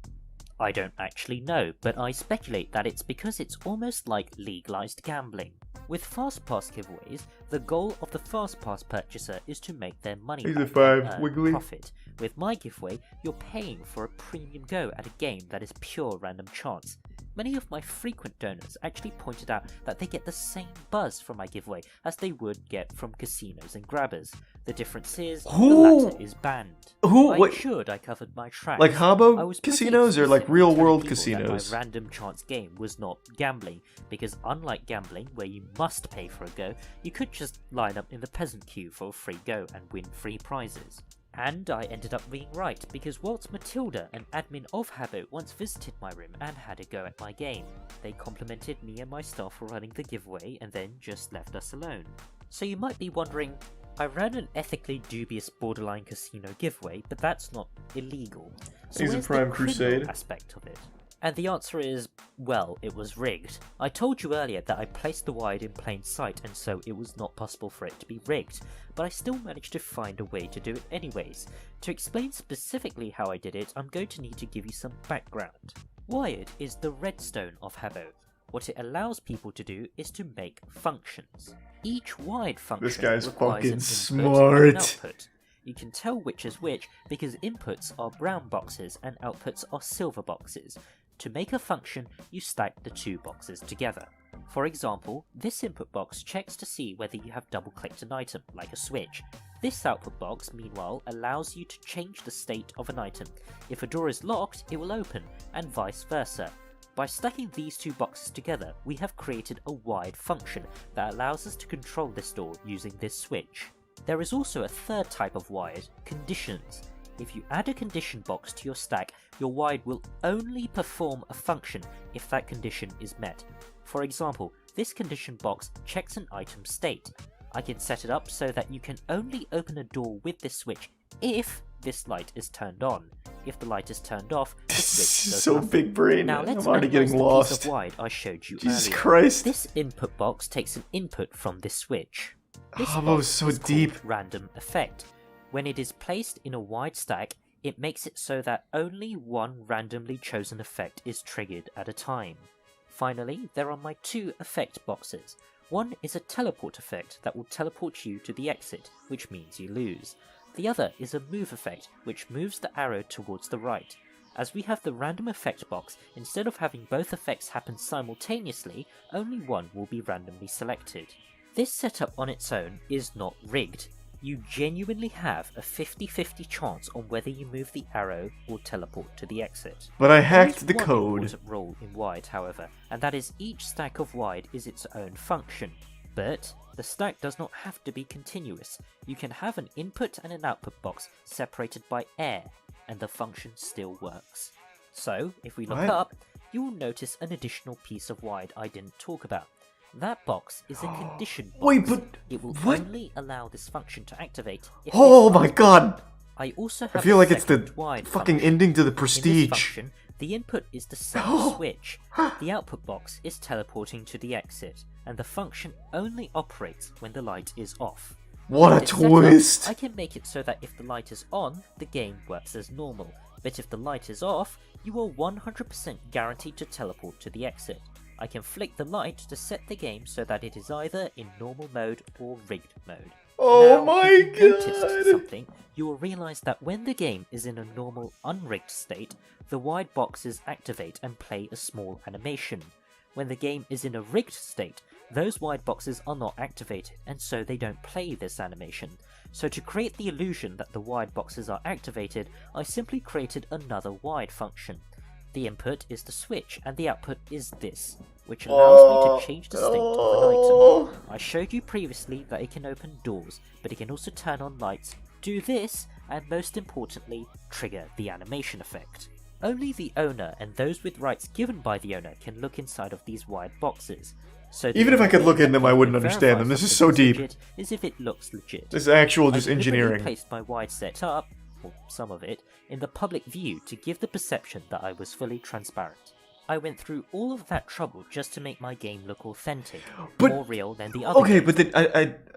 I don't actually know, but I speculate that it's because it's almost like legalized gambling. With FastPass giveaways, the goal of the FastPass purchaser is to make their money back and earn profit. With my giveaway, you're paying for a premium go at a game that is pure random chance. Many of my frequent donors actually pointed out that they get the same buzz from my giveaway as they would get from casinos and grabbers. The difference is, the latter is banned. I ensured I covered my tracks. Like Habbo casinos or like real world casinos? My random chance game was not gambling, because unlike gambling, where you must pay for a go, you could just line up in the peasant queue for a free go and win free prizes. And I ended up being right, because Waltz Matilda, an admin of Habbo, once visited my room and had a go at my game. They complimented me and my staff for running the giveaway and then just left us alone. So you might be wondering, I ran an ethically dubious borderline casino giveaway, but that's not illegal. So He's a where's Prime the criminal Crusade. aspect of it? And the answer is, well, it was rigged. I told you earlier that I placed the wide in plain sight, and so it was not possible for it to be rigged, but I still managed to find a way to do it anyways. To explain specifically how I did it, I'm going to need to give you some background. Wired is the redstone of Habbo. What it allows people to do is to make functions. Each wide function This guy's requires fucking an input smart. and an output. You can tell which is which because inputs are brown boxes and outputs are silver boxes. To make a function, you stack the two boxes together. For example, this input box checks to see whether you have double-clicked an item, like a switch. This output box, meanwhile, allows you to change the state of an item. If a door is locked, it will open, and vice versa. By stacking these two boxes together, we have created a wide function that allows us to control this door using this switch. There is also a third type of wired, conditions. If you add a condition box to your stack, your wide will only perform a function if that condition is met. For example, this condition box checks an item's state. I can set it up so that you can only open a door with this switch if this light is turned on. If the light is turned off, the switch does So nothing. big brain. Now I'm let's already analyze getting the lost. piece of wide I showed you Jesus earlier. Christ. This input box takes an input from this switch. This Habbo's box so is called deep. random effect. When it is placed in a wide stack, it makes it so that only one randomly chosen effect is triggered at a time. Finally, there are my two effect boxes. One is a teleport effect that will teleport you to the exit, which means you lose. The other is a move effect, which moves the arrow towards the right. As we have the random effect box, instead of having both effects happen simultaneously, only one will be randomly selected. This setup on its own is not rigged. You genuinely have a 50-50 chance on whether you move the arrow or teleport to the exit. But I There hacked is the one code. important rule in wide, however, and that is each stack of wide is its own function. But the stack does not have to be continuous. You can have an input and an output box separated by air, and the function still works. So, if we look What? up, you will notice an additional piece of wide I didn't talk about. That box is a condition box. Wait, but it will what? only allow this function to activate if Oh it's my not. god! I also have I feel a like it's the second wide fucking function. ending to the In this Prestige. function, the input is the center switch, the output box is teleporting to the exit, and the function only operates when the light is off. What a With its setup, twist! I can make it so that if the light is on, the game works as normal, but if the light is off, you are 100% guaranteed to teleport to the exit. I can flick the light to set the game so that it is either in normal mode or rigged mode. Oh Now, my if you noticed god! something, you will realize that when the game is in a normal unrigged state, the wide boxes activate and play a small animation. When the game is in a rigged state, those wide boxes are not activated, and so they don't play this animation. So to create the illusion that the wide boxes are activated, I simply created another wide function. The input is the switch, and the output is this, which allows me to change the state of an item. I showed you previously that it can open doors, but it can also turn on lights, do this, and most importantly, trigger the animation effect. Only the owner and those with rights given by the owner can look inside of these wide boxes. So the Even if I could only look way in them, that I you wouldn't can understand them. verify This is something so deep. legit is if it looks legit. This is actual just I deliberately engineering. placed my wide set up, or some of it, in the public view to give the perception that I was fully transparent. I went through all of that trouble just to make my game look authentic, But- more real than the other Okay, games. but then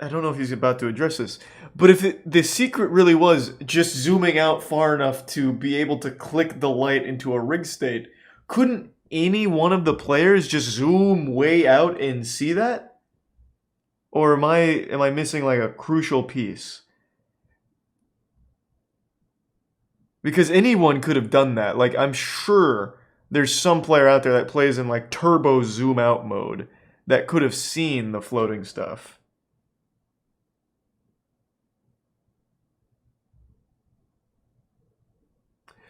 I don't know if he's about to address this. But if the secret really was just zooming out far enough to be able to click the light into a rig state, couldn't any one of the players just zoom way out and see that? Or am I missing like a crucial piece? Because anyone could have done that. Like, I'm sure there's some player out there that plays in like turbo zoom out mode that could have seen the floating stuff.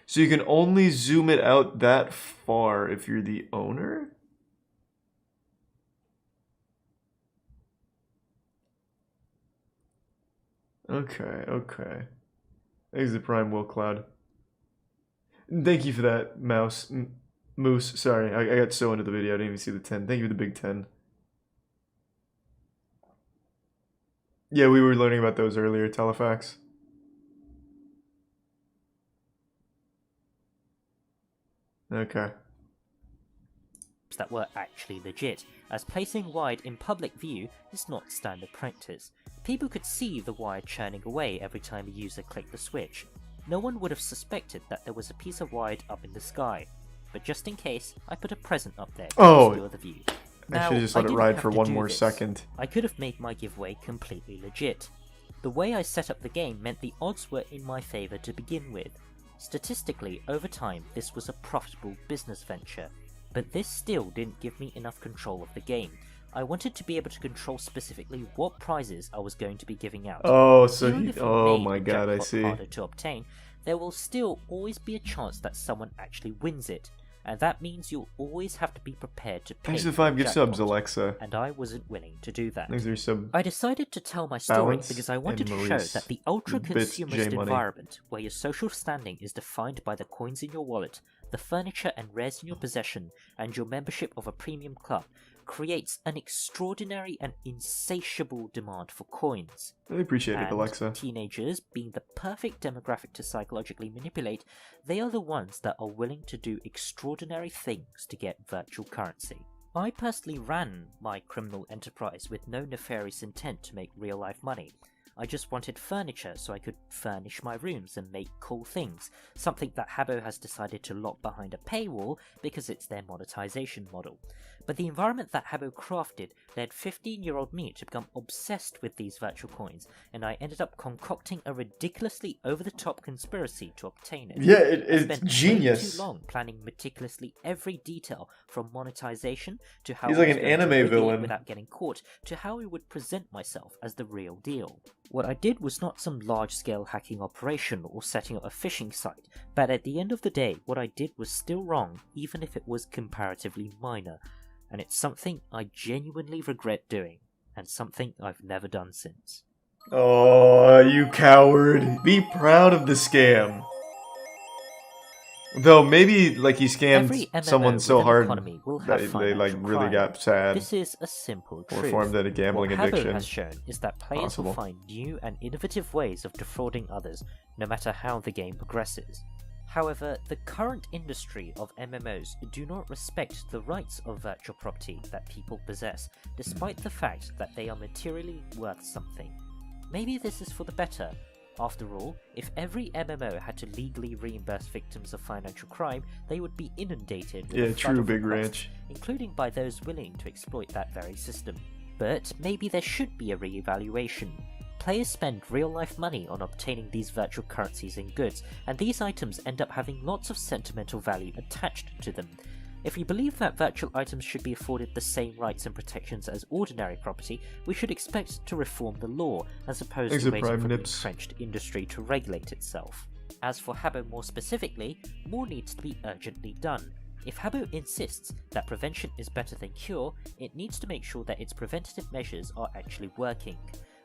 So you can only zoom it out that far if you're the owner? Okay. Thanks to Prime Will Cloud. Thank you for that, Moose. Sorry, I got so into the video, I didn't even see the 10. Thank you for the big 10. Yeah, we were learning about those earlier, Telefax. Okay. That were actually legit, as placing wide in public view is not standard practice. People could see the wire churning away every time a user clicked the switch. No one would have suspected that there was a piece of wire up in the sky, but just in case, I put a present up there to obscure the view. I should just let it ride for one more second. I could have made my giveaway completely legit. The way I set up the game meant the odds were in my favour to begin with. Statistically, over time, this was a profitable business venture. But this still didn't give me enough control of the game. I wanted to be able to control specifically what prizes I was going to be giving out. Oh, so oh my god, I see. Harder to obtain, there will still always be a chance that someone actually wins it, and that means you'll always have to be prepared to pay. Thanks for 5 gift subs, Alexa. And I wasn't willing to do that. Thanks for some I decided to tell my story because I wanted to show that the ultra-consumerist environment, where your social standing is defined by the coins in your wallet, the furniture and rares in your possession, and your membership of a premium club, creates an extraordinary and insatiable demand for coins. I appreciate it, And Alexa. teenagers, being the perfect demographic to psychologically manipulate, they are the ones that are willing to do extraordinary things to get virtual currency. I personally ran my criminal enterprise with no nefarious intent to make real-life money. I just wanted furniture so I could furnish my rooms and make cool things, something that Habbo has decided to lock behind a paywall because it's their monetization model. But the environment that Habbo crafted led 15-year-old me to become obsessed with these virtual coins, and I ended up concocting a ridiculously over-the-top conspiracy to obtain it. Yeah, I it's spent genius. way too long planning meticulously every detail, from monetization to how He's I like was an going to anime reveal it villain. without getting caught, to how I would present myself as the real deal. What I did was not some large-scale hacking operation or setting up a phishing site, but at the end of the day, what I did was still wrong, even if it was comparatively minor, and it's something I genuinely regret doing, and something I've never done since. Oh, you coward. Be proud of the scam. Though maybe like he scammed someone so hard that they like really got sad This is a simple truth. or formed a gambling what Habbo addiction. has shown is that players will find new and innovative ways of defrauding others, no matter how the game progresses. However, the current industry of MMOs do not respect the rights of virtual property that people possess, despite the fact that they are materially worth something. Maybe this is for the better. After all, if every MMO had to legally reimburse victims of financial crime, they would be inundated with a flood of Big requests, Ranch. including by those willing to exploit that very system. But maybe there should be a re-evaluation. Players spend real-life money on obtaining these virtual currencies and goods, and these items end up having lots of sentimental value attached to them. If we believe that virtual items should be afforded the same rights and protections as ordinary property, we should expect to reform the law, as opposed to waiting for the entrenched industry to regulate itself. As for Habbo more specifically, more needs to be urgently done. If Habbo insists that prevention is better than cure, it needs to make sure that its preventative measures are actually working.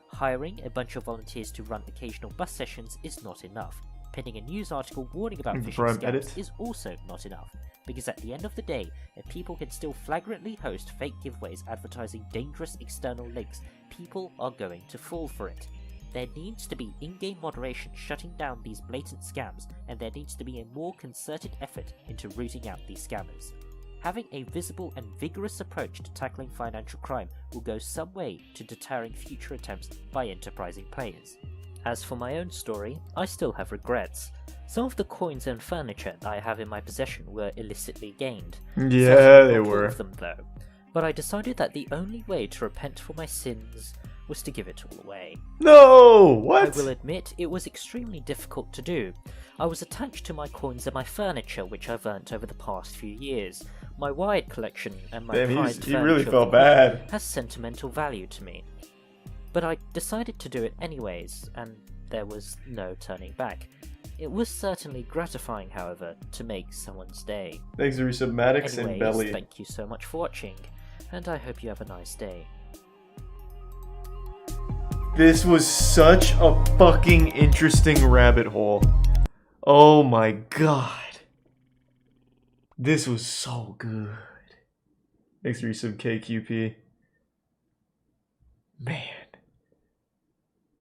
Hiring a bunch of volunteers to run occasional bus sessions is not enough. Penning a news article warning about phishing scams is also not enough. Because at the end of the day, if people can still flagrantly host fake giveaways advertising dangerous external links, people are going to fall for it. There needs to be in-game moderation shutting down these blatant scams, and there needs to be a more concerted effort into rooting out these scammers. Having a visible and vigorous approach to tackling financial crime will go some way to deterring future attempts by enterprising players. As for my own story, I still have regrets. Some of the coins and furniture that I have in my possession were illicitly gained. Yeah, they Not all were. of them, though. But I decided that the only way to repent for my sins was to give it all away. No! What? I will admit it was extremely difficult to do. I was attached to my coins and my furniture, which I've earned over the past few years. My wired collection and my prized he furniture really of the felt week bad. has sentimental value to me. But I decided to do it anyways, and there was no turning back. It was certainly gratifying, however, to make someone's day. Thanks to Resubmatics and Anyways, Belly. thank you so much for watching, and I hope you have a nice day. This was such a fucking interesting rabbit hole. Oh my god. This was so good. Thanks for resub KQP. Man.